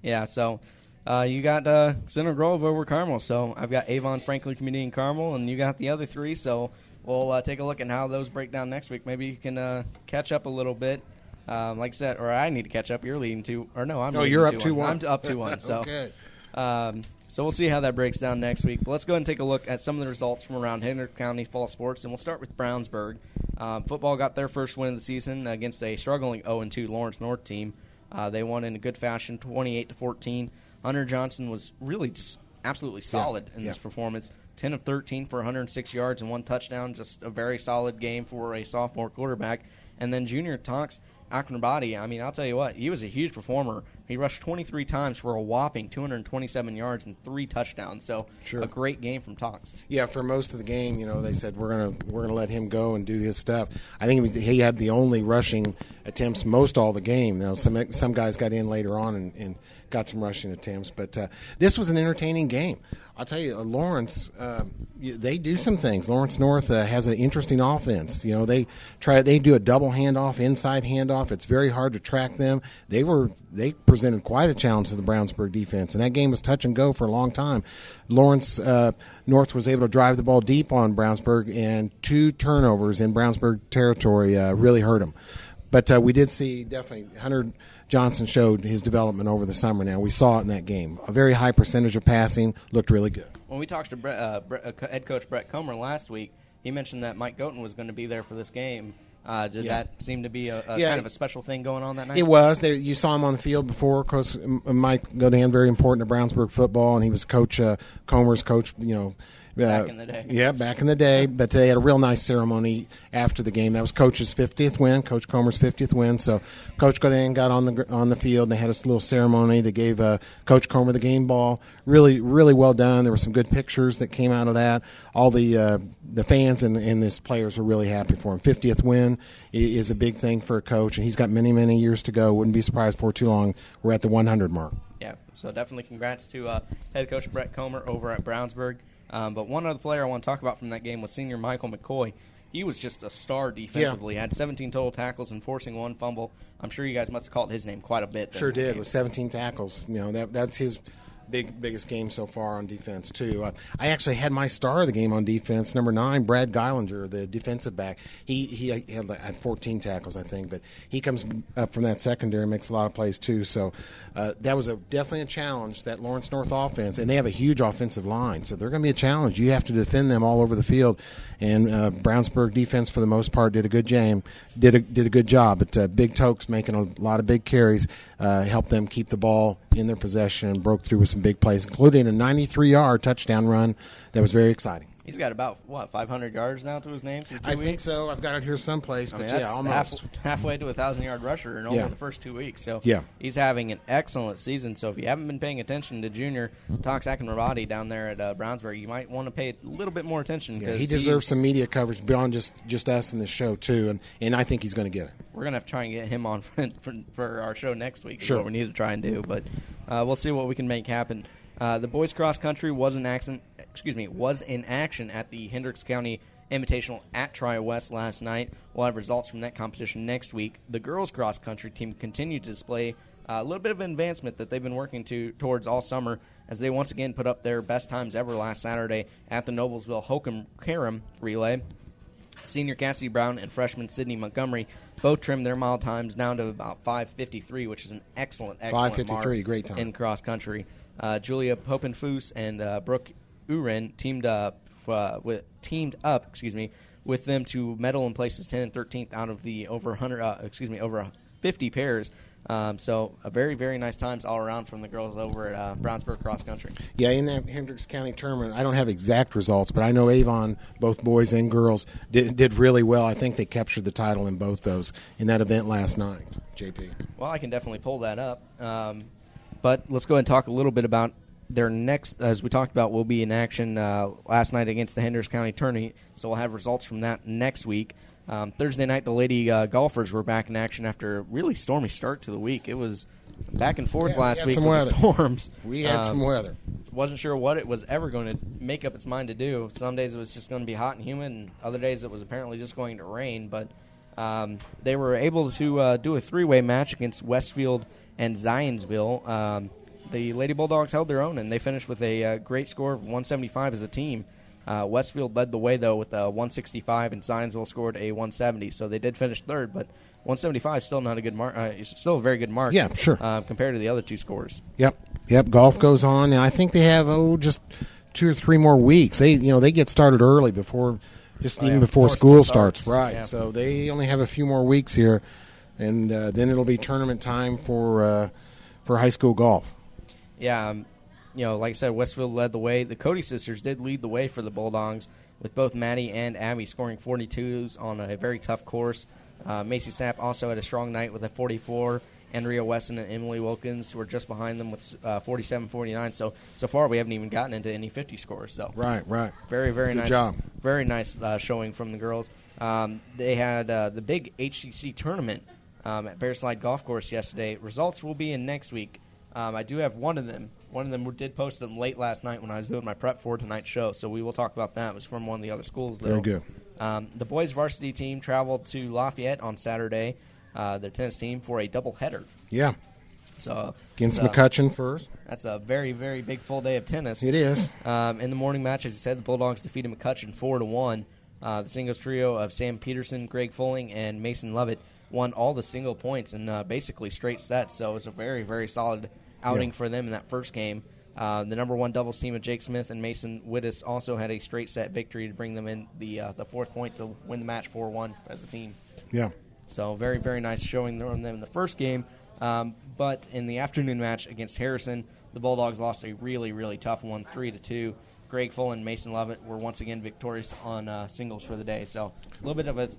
Yeah, so you got Center Grove over Carmel. So I've got Avon, Franklin Community, and Carmel, and you got the other three. So we'll take a look at how those break down next week. Maybe you can catch up a little bit. Like I said, or I need to catch up. You're leading 2, or no, I'm. No, leading you're up 2-1. 2-1. I'm up 2-1. So, okay. So we'll see how that breaks down next week. But let's go ahead and take a look at some of the results from around Hendrick County fall sports, and we'll start with Brownsburg. Football got their first win of the season against a struggling 0-2 Lawrence North team. They won in a good fashion, 28-14. Hunter Johnson was really just absolutely solid in this performance. 10 of 13 for 106 yards and 1 touchdown. Just a very solid game for a sophomore quarterback. And then Junior Tonks Akinbadi, I mean, I'll tell you what, he was a huge performer. He rushed 23 times for a whopping 227 yards and 3 touchdowns. So Sure. a great game from Tox. Yeah, for most of the game, they said we're gonna let him go and do his stuff. I think he had the only rushing attempts most all the game. Now some guys got in later on and got some rushing attempts, but this was an entertaining game. I'll tell you, Lawrence, they do some things. Lawrence North has an interesting offense. They do a double handoff, inside handoff. It's very hard to track them. They presented quite a challenge to the Brownsburg defense, and that game was touch and go for a long time. Lawrence North was able to drive the ball deep on Brownsburg, and 2 turnovers in Brownsburg territory really hurt them. But we did see definitely Hunter Johnson showed his development over the summer now. We saw it in that game. A very high percentage of passing, looked really good. When we talked to head coach Brett Comer last week, he mentioned that Mike Goten was going to be there for this game. Did that seem to be a kind of a special thing going on that night? It was. You saw him on the field before. Because Mike Goten, very important to Brownsburg football, and he was Coach Comer's coach, back in the day. Yeah, back in the day. But they had a real nice ceremony after the game. That was Coach's 50th win, Coach Comer's 50th win. So Coach Godin got on the field. They had a little ceremony. They gave Coach Comer the game ball. Really, really well done. There were some good pictures that came out of that. All the fans and his players were really happy for him. 50th win is a big thing for a coach, and he's got many, many years to go. Wouldn't be surprised before too long we're at the 100 mark. Yeah, so definitely congrats to head coach Brett Comer over at Brownsburg. But one other player I want to talk about from that game was senior Michael McCoy. He was just a star defensively. Had 17 total tackles and forcing 1 fumble. I'm sure you guys must have called his name quite a bit. Sure did. With 17 tackles. That's his biggest game so far on defense, too. I actually had my star of the game on defense, number 9, Brad Geilinger, the defensive back. He had 14 tackles, I think, but he comes up from that secondary and makes a lot of plays, too. So that was definitely a challenge, that Lawrence North offense, and they have a huge offensive line, so they're going to be a challenge. You have to defend them all over the field, and Brownsburg defense, for the most part, did a good job. But Big Tokes making a lot of big carries helped them keep the ball in their possession and broke through with some big plays, including a 93-yard touchdown run that was very exciting. He's got about, 500 yards now to his name through 2 weeks? I think so. I've got it here someplace, but that's almost. Halfway to a 1,000-yard rusher in only the first 2 weeks. So he's having an excellent season. So if you haven't been paying attention to junior Tox Akinrabadi down there at Brownsburg, you might want to pay a little bit more attention. Yeah, he deserves some media coverage beyond just us in the show, too, and I think he's going to get it. We're going to have to try and get him on for our show next week. Sure. Is what we need to try and do, but we'll see what we can make happen. The boys cross country was in action at the Hendricks County Invitational at Tri-West last night. We'll have results from that competition next week. The girls cross country team continued to display a little bit of advancement that they've been working towards all summer, as they once again put up their best times ever last Saturday at the Noblesville Hokum-Karam relay. Senior Cassidy Brown and freshman Sydney Montgomery both trimmed their mile times down to about 5:53, which is an excellent 5:53, great time in cross country. Julia Popenfoos and Brooke Uren teamed up with them to medal in places 10 and 13th out of the over 50 pairs. So a very, very nice times all around from the girls over at Brownsburg Cross Country. Yeah, in that Hendricks County tournament, I don't have exact results, but I know Avon, both boys and girls, did really well. I think they captured the title in both those in that event last night, JP. Well, I can definitely pull that up. But let's go ahead and talk a little bit about their next, as we talked about, will be in action last night against the Hendricks County tourney. So we'll have results from that next week. Thursday night, the lady golfers were back in action after a really stormy start to the week. It was back and forth last week with the storms. We had some weather. Wasn't sure what it was ever going to make up its mind to do. Some days it was just going to be hot and humid, and other days it was apparently just going to rain. But they were able to do a 3-way match against Westfield and Zionsville. The Lady Bulldogs held their own, and they finished with a great score of 175 as a team. Westfield led the way, though, with a 165, and Zionsville scored a 170. So they did finish third, but 175 still not a good mark. Still a very good mark. Yeah, sure. Compared to the other two scores. Yep. Golf goes on, and I think they have just 2 or 3 more weeks. They get started early before school starts. Right. Yeah. So they only have a few more weeks here, and then it'll be tournament time for high school golf. Yeah. Like I said, Westfield led the way. The Cody sisters did lead the way for the Bulldogs, with both Maddie and Abby scoring 42s on a very tough course. Macy Sapp also had a strong night with a 44. Andrea Weston and Emily Wilkins were just behind them with 47-49. So far we haven't even gotten into any 50 scores. So Right. very Good nice job. Very nice showing from the girls. They had the big HCC tournament at Bear Slide Golf Course yesterday. Results will be in next week. I do have one of them. One of them did post them late last night when I was doing my prep for tonight's show, so we will talk about that. It was from one of the other schools, though. Very good. The boys' varsity team traveled to Lafayette on Saturday, their tennis team, for a doubleheader. Yeah. So Against McCutcheon first. that's a very, very big full day of tennis. It is. In the morning match, as you said, the Bulldogs defeated McCutcheon 4-1. The singles trio of Sam Peterson, Greg Fulling, and Mason Lovett won all the single points in basically straight sets. So it was a very, very solid outing for them in that first game. The number one doubles team of Jake Smith and Mason Wittes also had a straight set victory to bring them in the fourth point to win the match 4-1 as a team. Yeah. So very, very nice showing from them in the first game. But in the afternoon match against Harrison, the Bulldogs lost a really, really tough one, 3-2. Greg Full and Mason Lovett were once again victorious on singles for the day. So a little bit of a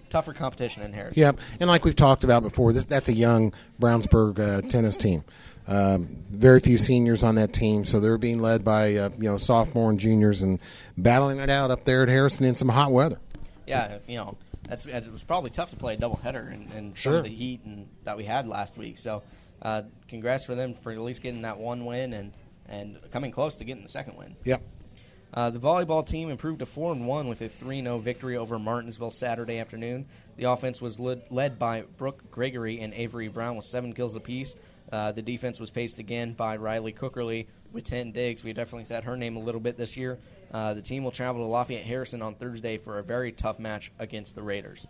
tougher competition in Harrison. Yeah, and like we've talked about before, that's a young Brownsburg tennis team. Very few seniors on that team, so they're being led by sophomore and juniors and battling it out up there at Harrison in some hot weather. Yeah, it was probably tough to play a doubleheader in some of the heat that we had last week. So congrats for them for at least getting that one win and coming close to getting the second win. Yep. The volleyball team improved to 4-1 with a 3-0 victory over Martinsville Saturday afternoon. The offense was led by Brooke Gregory and Avery Brown with 7 kills apiece. The defense was paced again by Riley Cookerly with 10 digs. We definitely said her name a little bit this year. The team will travel to Lafayette Harrison on Thursday for a very tough match against the Raiders.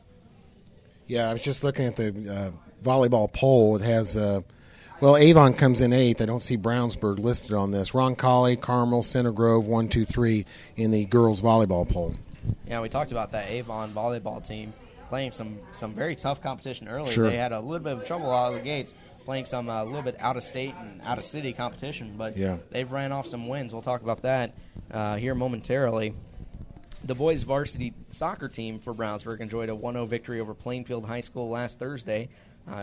Yeah, I was just looking at the volleyball poll. It has, Avon comes in 8th. I don't see Brownsburg listed on this. Roncalli, Carmel, Center Grove, 1, 2, 3 in the girls' volleyball poll. Yeah, we talked about that Avon volleyball team playing some very tough competition early. Sure. They had a little bit of trouble out of the gates playing some a little bit out-of-state and out-of-city competition, but they've ran off some wins. We'll talk about that here momentarily. The boys' varsity soccer team for Brownsburg enjoyed a 1-0 victory over Plainfield High School last Thursday.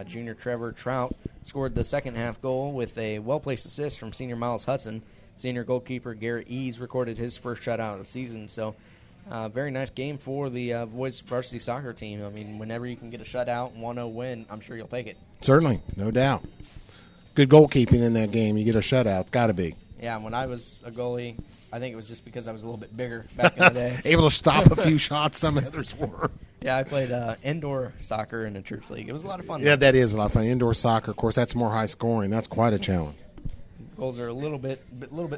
Junior Trevor Trout scored the second-half goal with a well-placed assist from senior Miles Hudson. Senior goalkeeper Garrett Eads recorded his first shutout of the season. So, very nice game for the boys' varsity soccer team. I mean, whenever you can get a shutout and 1-0 win, I'm sure you'll take it. Certainly, no doubt. Good goalkeeping in that game. You get a shutout. It's got to be. Yeah, when I was a goalie, I think it was just because I was a little bit bigger back in the day. Able to stop a few shots some others were. Yeah, I played indoor soccer in a church league. It was a lot of fun. Yeah, that is a lot of fun. Indoor soccer, of course, that's more high scoring. That's quite a challenge. Goals are a little bit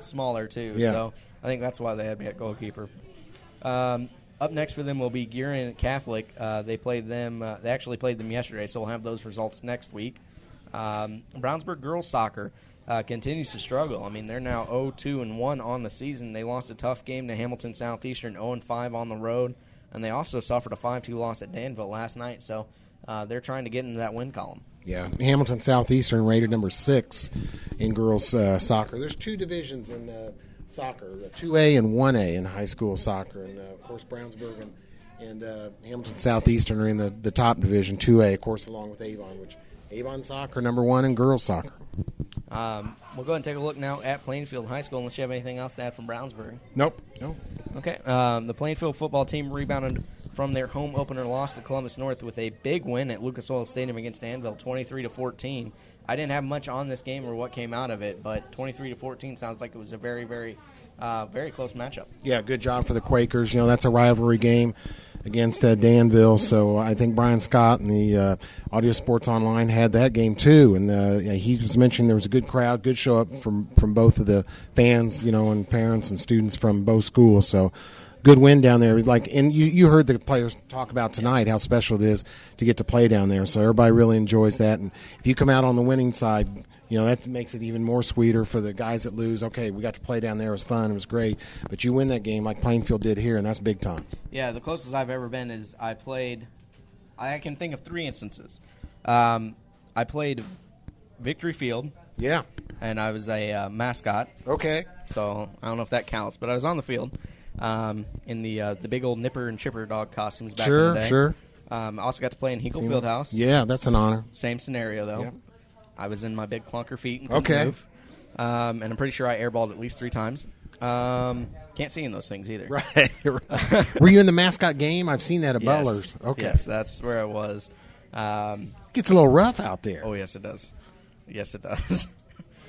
smaller too. Yeah. So I think that's why they had me at goalkeeper. Up next for them will be Gearin Catholic. They played them. They actually played them yesterday, so we'll have those results next week. Brownsburg girls soccer continues to struggle. I mean, they're now 0-2-1 on the season. They lost a tough game to Hamilton Southeastern, 0-5 on the road, and they also suffered a 5-2 loss at Danville last night. So they're trying to get into that win column. Yeah, Hamilton Southeastern rated number 6 in girls soccer. There's 2 divisions in soccer, 2A and 1A in high school soccer, and of course Brownsburg and Hamilton Southeastern are in the top division, 2A, of course, along with Avon, which Avon soccer number 1 in girls soccer. We'll go ahead and take a look now at Plainfield High School, unless you have anything else to add from Brownsburg. Nope. Okay. The Plainfield football team rebounded from their home opener loss to Columbus North with a big win at Lucas Oil Stadium against Danville, 23-14. I didn't have much on this game or what came out of it, but 23-14 sounds like it was a very, very, very close matchup. Yeah, good job for the Quakers. That's a rivalry game against Danville, so I think Brian Scott and the Audio Sports Online had that game too, and he was mentioning there was a good crowd, good show up from both of the fans, and parents and students from both schools, so good win down there. And you heard the players talk about tonight how special it is to get to play down there. So everybody really enjoys that. And if you come out on the winning side, that makes it even more sweeter for the guys that lose. Okay, we got to play down there. It was fun. It was great. But you win that game like Plainfield did here, and that's big time. Yeah, the closest I've ever been is I can think of 3 instances. I played Victory Field. Yeah. And I was a mascot. Okay. So I don't know if that counts, but I was on the field. In the big old Nipper and Chipper dog costumes back in the day. Sure. I also got to play in Hinkle Fieldhouse. Yeah, that's an honor. Same scenario, though. Yep. I was in my big clunker feet and couldn't move. And I'm pretty sure I airballed at least 3 times. Can't see in those things either. Right. Were you in the mascot game? I've seen that at Yes. Butler's. Okay. Yes, that's where I was. Gets a little rough out there. Oh, yes, it does. Yes, it does.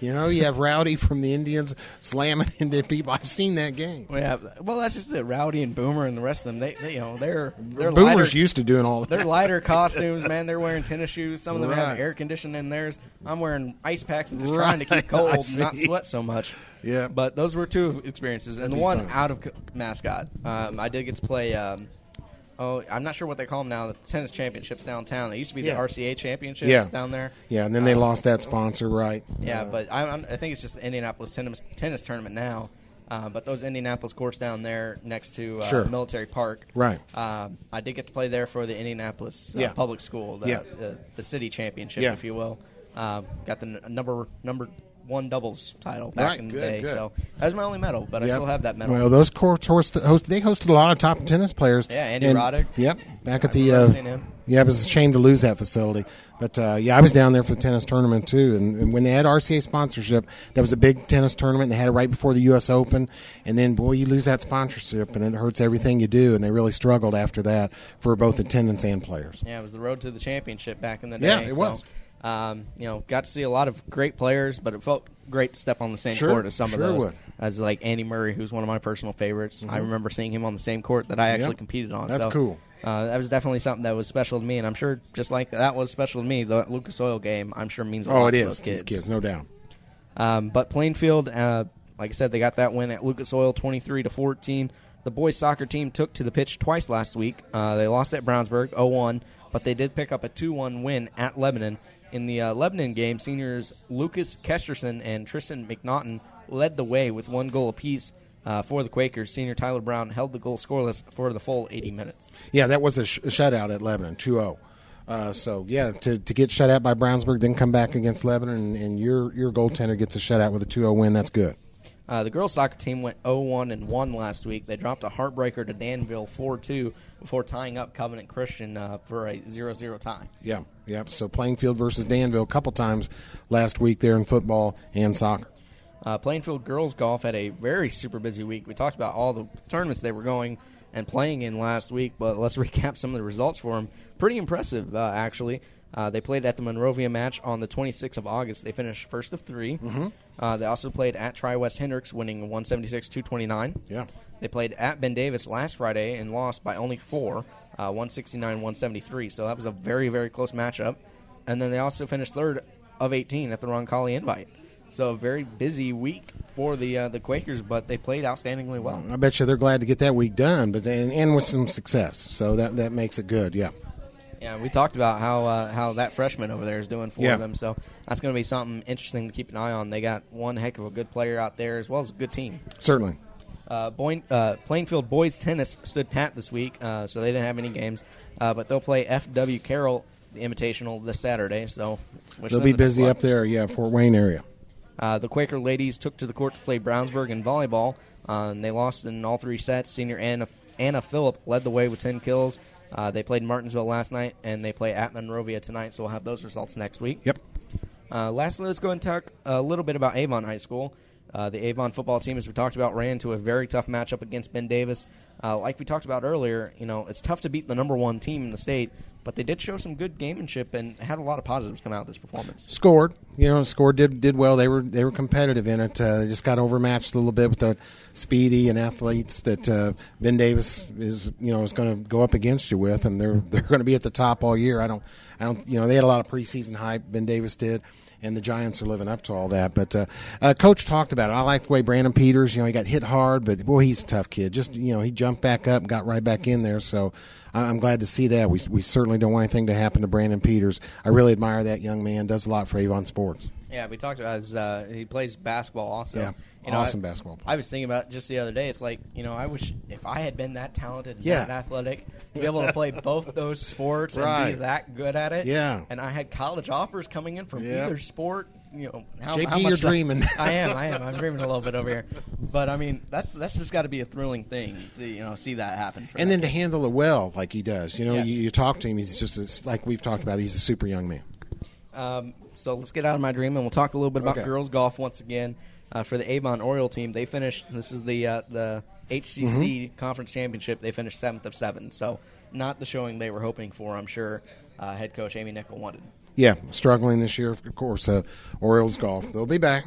You know, you have Rowdy from the Indians slamming into people. I've seen that game. Well, that's just it. Rowdy and Boomer and the rest of them. They're Boomers lighter, used to doing all that. They're lighter costumes, man. They're wearing tennis shoes. Some of them Right. have air conditioning in theirs. I'm wearing ice packs and just Right. trying to keep cold I and not see. sweat so much. Yeah. But those were 2 experiences, and the be one fun. out of mascot. I did get to play. I'm not sure what they call them now. The tennis championships downtown. They used to be the Yeah. RCA championships Yeah. down there. Yeah, and then they lost that sponsor, right? Yeah, but I think it's just the Indianapolis tennis tournament now. But those Indianapolis courts down there next to Sure. Military Park. Right. I did get to play there for the Indianapolis Yeah. public school, the city championship, Yeah. if you will. Got the number 1 doubles title back Right, in the good, day. good. So that was my only medal, but I Yep. still have that medal. Well, those courts they hosted a lot of top tennis players. Yeah, Andy And- Roddick. Yep, back at I the. remember seeing him. Yeah, it was a shame to lose that facility. But, I was down there for the tennis tournament, too. And when they had RCA sponsorship, that was a big tennis tournament. They had it right before the U.S. Open. And then, boy, you lose that sponsorship, and it hurts everything you do. And they really struggled after that for both attendance and players. Yeah, it was the road to the championship back in the day. Yeah, it was. Got to see a lot of great players, but it felt great to step on the same Sure, court as some sure of those. would. As like Andy Murray, who's one of my personal favorites. I remember seeing him on the same court that I actually Yep. competed on. That's so, cool. That was definitely something that was special to me, and I'm sure just like that was special to me, the Lucas Oil game, I'm sure means a lot Oh, it to is. those These kids, no doubt. But Plainfield, like I said, they got that win at Lucas Oil 23-14. The boys soccer team took to the pitch twice last week. They lost at Brownsburg 0-1, but they did pick up a 2-1 win at Lebanon. In the Lebanon game, seniors Lucas Kesterson and Tristan McNaughton led the way with 1 goal apiece for the Quakers. Senior Tyler Brown held the goal scoreless for the full 80 minutes. Yeah, that was a shutout at Lebanon, 2-0. To get shut out by Brownsburg, then come back against Lebanon, and your goaltender gets a shutout with a 2-0 win, that's good. The girls' soccer team went 0-1-1 last week. They dropped a heartbreaker to Danville 4-2 before tying up Covenant Christian for a 0-0 tie. Yeah. So Plainfield versus Danville a couple times last week there in football and soccer. Plainfield girls golf had a very super busy week. We talked about all the tournaments they were going and playing in last week, but let's recap some of the results for them. Pretty impressive, actually. They played at the Monrovia match on the 26th of August. They finished first of 3. Mm-hmm. They also played at Tri-West Hendricks, winning 176-229. Yeah. They played at Ben Davis last Friday and lost by only 4, 169-173. So that was a very, very close matchup. And then they also finished third of 18 at the Roncalli Invite. So a very busy week for the Quakers, but they played outstandingly well. I bet you they're glad to get that week done, but and with some success. So that makes it good, yeah. Yeah, we talked about how that freshman over there is doing for Yeah. them. So that's going to be something interesting to keep an eye on. They got one heck of a good player out there as well as a good team. Certainly. Plainfield boys tennis stood pat this week, so they didn't have any games. But they'll play F.W. Carroll, the Invitational, this Saturday. So wish They'll them be the best busy luck. up there, yeah, Fort Wayne area. The Quaker ladies took to the court to play Brownsburg in volleyball. And they lost in all 3 sets. Senior Anna Phillip led the way with 10 kills. They played Martinsville last night, and they play at Monrovia tonight, so we'll have those results next week. Yep. Lastly, let's go and talk a little bit about Avon High School. The Avon football team, as we talked about, ran into a very tough matchup against Ben Davis. Like we talked about earlier, it's tough to beat the number 1 team in the state, but they did show some good gamemanship and had a lot of positives come out of this performance. Scored, did well. They were competitive in it. They just got overmatched a little bit with the speedy and athletes that Ben Davis is going to go up against you with, and they're going to be at the top all year. I don't. They had a lot of preseason hype. Ben Davis did. And the Giants are living up to all that. But Coach talked about it. I like the way Brandon Peters, he got hit hard, but, boy, he's a tough kid. Just, he jumped back up and got right back in there. So I'm glad to see that. We certainly don't want anything to happen to Brandon Peters. I really admire that young man. Does a lot for Avon Sports. Yeah, we talked about he plays basketball also. Yeah, awesome basketball player. I was thinking about it just the other day. It's like, I wish if I had been that talented and Yeah. that athletic to be able to play both those sports and Right. be that good at it. Yeah. And I had college offers coming in from Yep. either sport. how JP, much you're dreaming. I am. I'm dreaming a little bit over here. But I mean, that's just got to be a thrilling thing to see that happen. And then to handle it well, like he does. Yes. You talk to him. He's just like we've talked about. He's a super young man. So let's get out of my dream, and we'll talk a little bit about Okay. girls golf once again. For the Avon Oriole team, they finished. This is the HCC Conference Championship. They finished 7th of 7, so not the showing they were hoping for. I'm sure head coach Amy Nickel wanted. Yeah, struggling this year, of course. Orioles golf. They'll be back.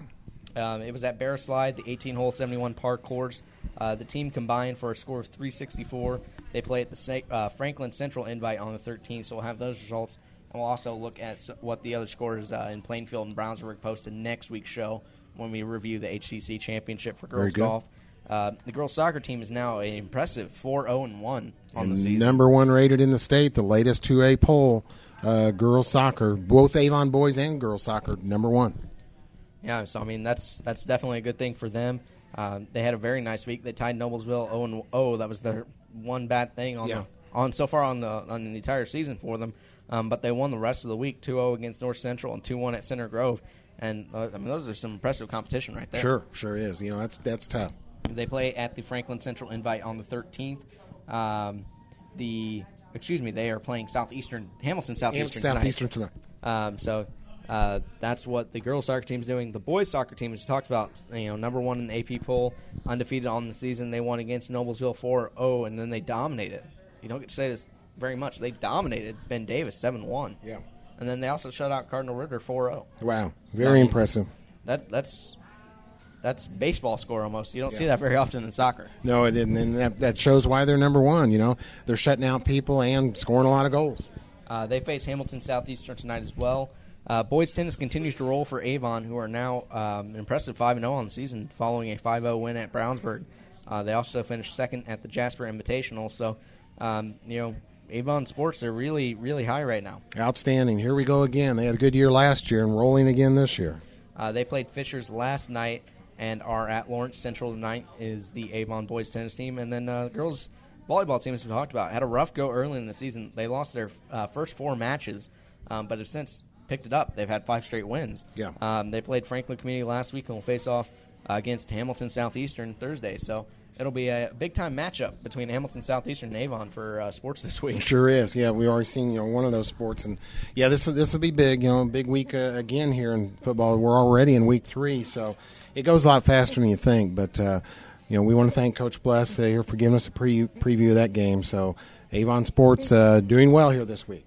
It was at Bear Slide, the 18-hole 71 par course. The team combined for a score of 364. They play at the Franklin Central Invite on the 13th, so we'll have those results. And we'll also look at what the other scores in Plainfield and Brownsburg posted next week's show when we review the HCC Championship for girls golf. The girls soccer team is now an impressive 4-0-1 on the season. Number 1 rated in the state, the latest 2A poll. Girls soccer, both Avon boys and girls soccer, number 1. Yeah, so I mean that's definitely a good thing for them. They had a very nice week. They tied Noblesville 0-0. That was their one bad thing so far on the entire season for them. But they won the rest of the week, 2-0 against North Central and 2-1 at Center Grove. And I mean those are some impressive competition right there. Sure is. That's tough. They play at the Franklin Central Invite on the 13th. They are playing Hamilton Southeastern tonight. So that's what the girls soccer team is doing. The boys soccer team, as you talked about, number 1 in the AP poll, undefeated on the season. They won against Noblesville 4-0, and then they dominated. You don't get to say this very much. They dominated Ben Davis 7-1. Yeah. And then they also shut out Cardinal Ritter 4-0. Wow, very impressive. That's baseball score almost. You don't see that very often in soccer. No, it didn't, and that shows why they're number 1. They're shutting out people and scoring a lot of goals. They face Hamilton Southeastern tonight as well. Boys tennis continues to roll for Avon, who are now an impressive 5-0 on the season, following a 5-0 win at Brownsburg. They also finished second at the Jasper Invitational. So, Avon sports are really, really high right now. Outstanding. Here we go again. They had a good year last year and rolling again this year. They played Fishers last night and are at Lawrence Central tonight is the Avon boys tennis team. And then the girls volleyball team, as we talked about, had a rough go early in the season. They lost their first 4 matches, but have since picked it up. They've had 5 straight wins. Yeah. They played Franklin Community last week and will face off against Hamilton Southeastern Thursday. So it'll be a big-time matchup between Hamilton Southeastern and Avon for sports this week. It sure is. Yeah, we've already seen one of those sports, and yeah, this will be big. Big week again here in football. We're already in week 3, so it goes a lot faster than you think. But we want to thank Coach Bless here for giving us a preview of that game. So Avon sports doing well here this week.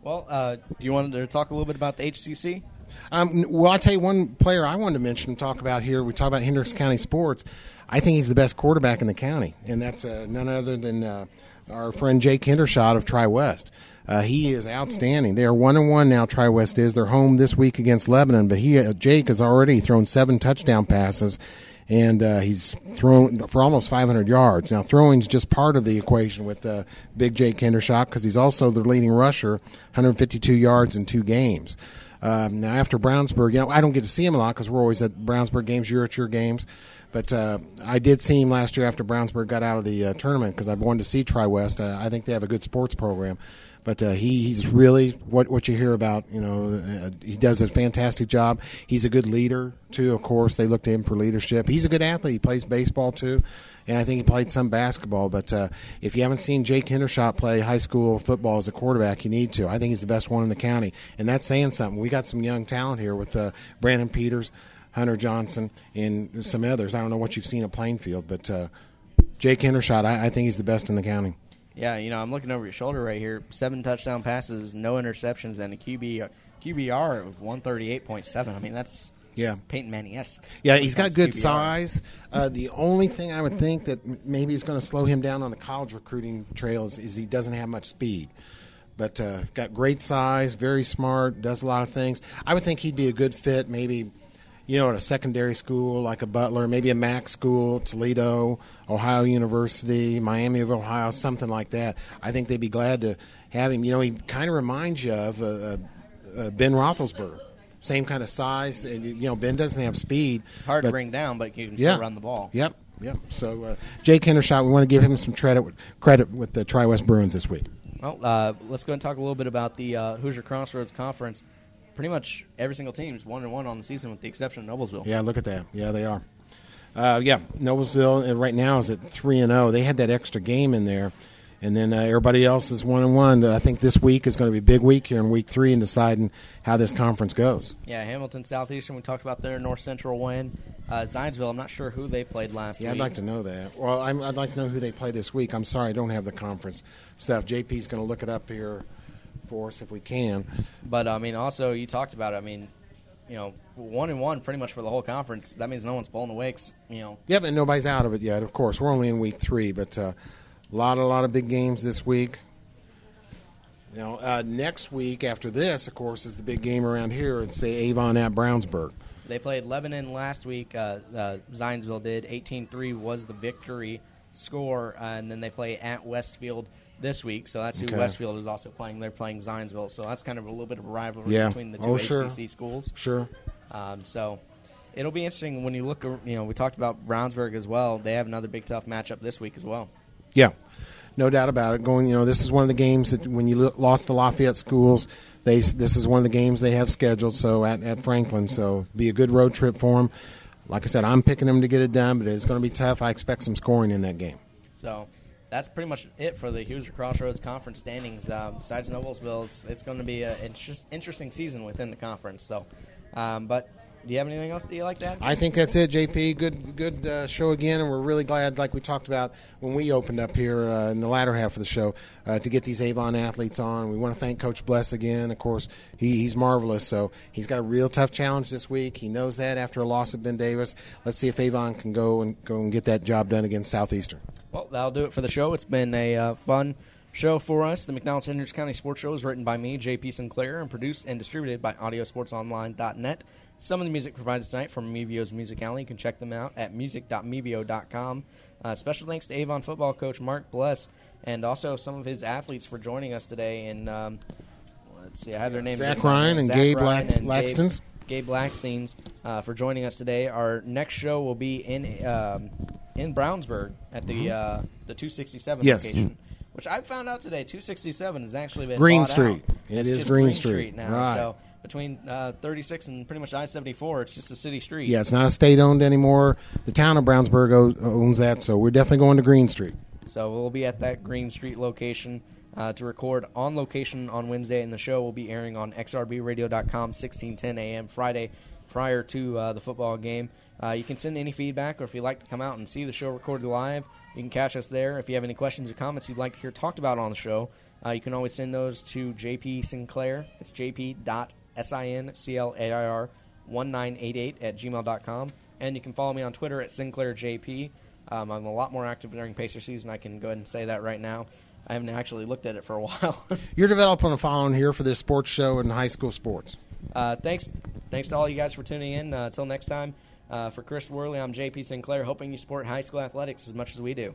Well, do you want to talk a little bit about the HCC? Well, I'll tell you one player I wanted to mention and talk about here. We talk about Hendricks County sports. I think he's the best quarterback in the county, and that's none other than our friend Jake Hendershot of Tri-West. He is outstanding. They are 1-1 now, Tri-West is. They're home this week against Lebanon, but Jake has already thrown 7 touchdown passes, and he's thrown for almost 500 yards. Now, throwing is just part of the equation with big Jake Hendershot because he's also the leading rusher, 152 yards in 2 games. Now, after Brownsburg, I don't get to see him a lot because we're always at Brownsburg games. You're at your games. But I did see him last year after Brownsburg got out of the tournament because I wanted to see Tri-West. I think they have a good sports program. But he's really what you hear about. He does a fantastic job. He's a good leader, too, of course. They look to him for leadership. He's a good athlete. He plays baseball, too. And I think he played some basketball. But if you haven't seen Jake Hendershot play high school football as a quarterback, you need to. I think he's the best one in the county. And that's saying something. We got some young talent here with Brandon Peters, Hunter Johnson, and some others. I don't know what you've seen at Plainfield, but Jake Hendershot, I think he's the best in the county. Yeah, I'm looking over your shoulder right here. 7 touchdown passes, no interceptions, and a QBR of 138.7. I mean, that's Peyton Manning-esque. Yeah, he's got good size. The only thing I would think that maybe is going to slow him down on the college recruiting trail is he doesn't have much speed. But got great size, very smart, does a lot of things. I would think he'd be a good fit maybe – at a secondary school like a Butler, maybe a MAC school, Toledo, Ohio University, Miami of Ohio, something like that. I think they'd be glad to have him. He kind of reminds you of Ben Roethlisberger. Same kind of size. Ben doesn't have speed. Hard to bring down, but you can still run the ball. Yep. So Jake Hendershot, we want to give him some credit with the Tri-West Bruins this week. Well, let's go and talk a little bit about the Hoosier Crossroads Conference pretty much every single team is 1-1 on the season with the exception of Noblesville. Yeah, look at that. Yeah, they are. Noblesville right now is at 3-0. They had that extra game in there, and then everybody else is 1-1. I think this week is going to be a big week here in week 3 in deciding how this conference goes. Yeah, Hamilton Southeastern, we talked about their North Central win. Zionsville, I'm not sure who they played last week. Yeah, I'd like to know that. Well, I'd like to know who they play this week. I'm sorry, I don't have the conference stuff. JP's going to look it up here for us if we can. But, also you talked about it. 1-1 pretty much for the whole conference. That means no one's pulling the wakes, Yeah, but nobody's out of it yet, of course. We're only in week 3, but a lot of big games this week. Next week after this, of course, is the big game around here. It's Avon at Brownsburg. They played Lebanon last week. Zionsville did. 18-3 was the victory score. And then they play at Westfield this week. So that's who Westfield is also playing. They're playing Zionsville. So that's kind of a little bit of a rivalry between the two HCC schools. Sure. So it'll be interesting when you look, we talked about Brownsburg as well. They have another big, tough matchup this week as well. Yeah, no doubt about it. This is one of the games that when you lost the Lafayette schools, this is one of the games they have scheduled. So at Franklin, so be a good road trip for them. Like I said, I'm picking them to get it done, but it's going to be tough. I expect some scoring in that game. So that's pretty much it for the Hoosier Crossroads Conference standings. Besides Noblesville, it's going to be an interesting season within the conference. So, but. Do you have anything else that you like to add? I think that's it, JP. Good show again, and we're really glad, like we talked about when we opened up here in the latter half of the show, to get these Avon athletes on. We want to thank Coach Bless again. Of course, he's marvelous. So he's got a real tough challenge this week. He knows that after a loss at Ben Davis. Let's see if Avon can go and get that job done against Southeastern. Well, that'll do it for the show. It's been a fun show for us. The McDonald Hendricks County Sports Show is written by me, JP Sinclair, and produced and distributed by AudioSportsOnline.net. Some of the music provided tonight from Mevio's Music Alley. You can check them out at music.mevio.com. Special thanks to Avon football coach Mark Bless and also some of his athletes for joining us today. And let's see, I have their names. Zach Ryan and Gabe Laxtons. Gabe Blacksteins for joining us today. Our next show will be in Brownsburg at the 267 location. Which I found out today, 267 has actually been Green bought Street. out. It It's is just Green Street now. Right. So between 36 and pretty much I-74, it's just a city street. Yeah, it's not state-owned anymore. The town of Brownsburg owns that, so we're definitely going to Green Street. So we'll be at that Green Street location to record on location on Wednesday, and the show will be airing on xrbradio.com 16:10 a.m. Friday prior to the football game. You can send any feedback, or if you'd like to come out and see the show recorded live, you can catch us there. If you have any questions or comments you'd like to hear talked about on the show, you can always send those to JP Sinclair. It's jp.sinclair1988@gmail.com. And you can follow me on Twitter at SinclairJP. I'm a lot more active during Pacer season. I can go ahead and say that right now. I haven't actually looked at it for a while. You're developing a following here for this sports show in high school sports. Thanks to all you guys for tuning in. Until next time, for Chris Worley, I'm JP Sinclair, hoping you support high school athletics as much as we do.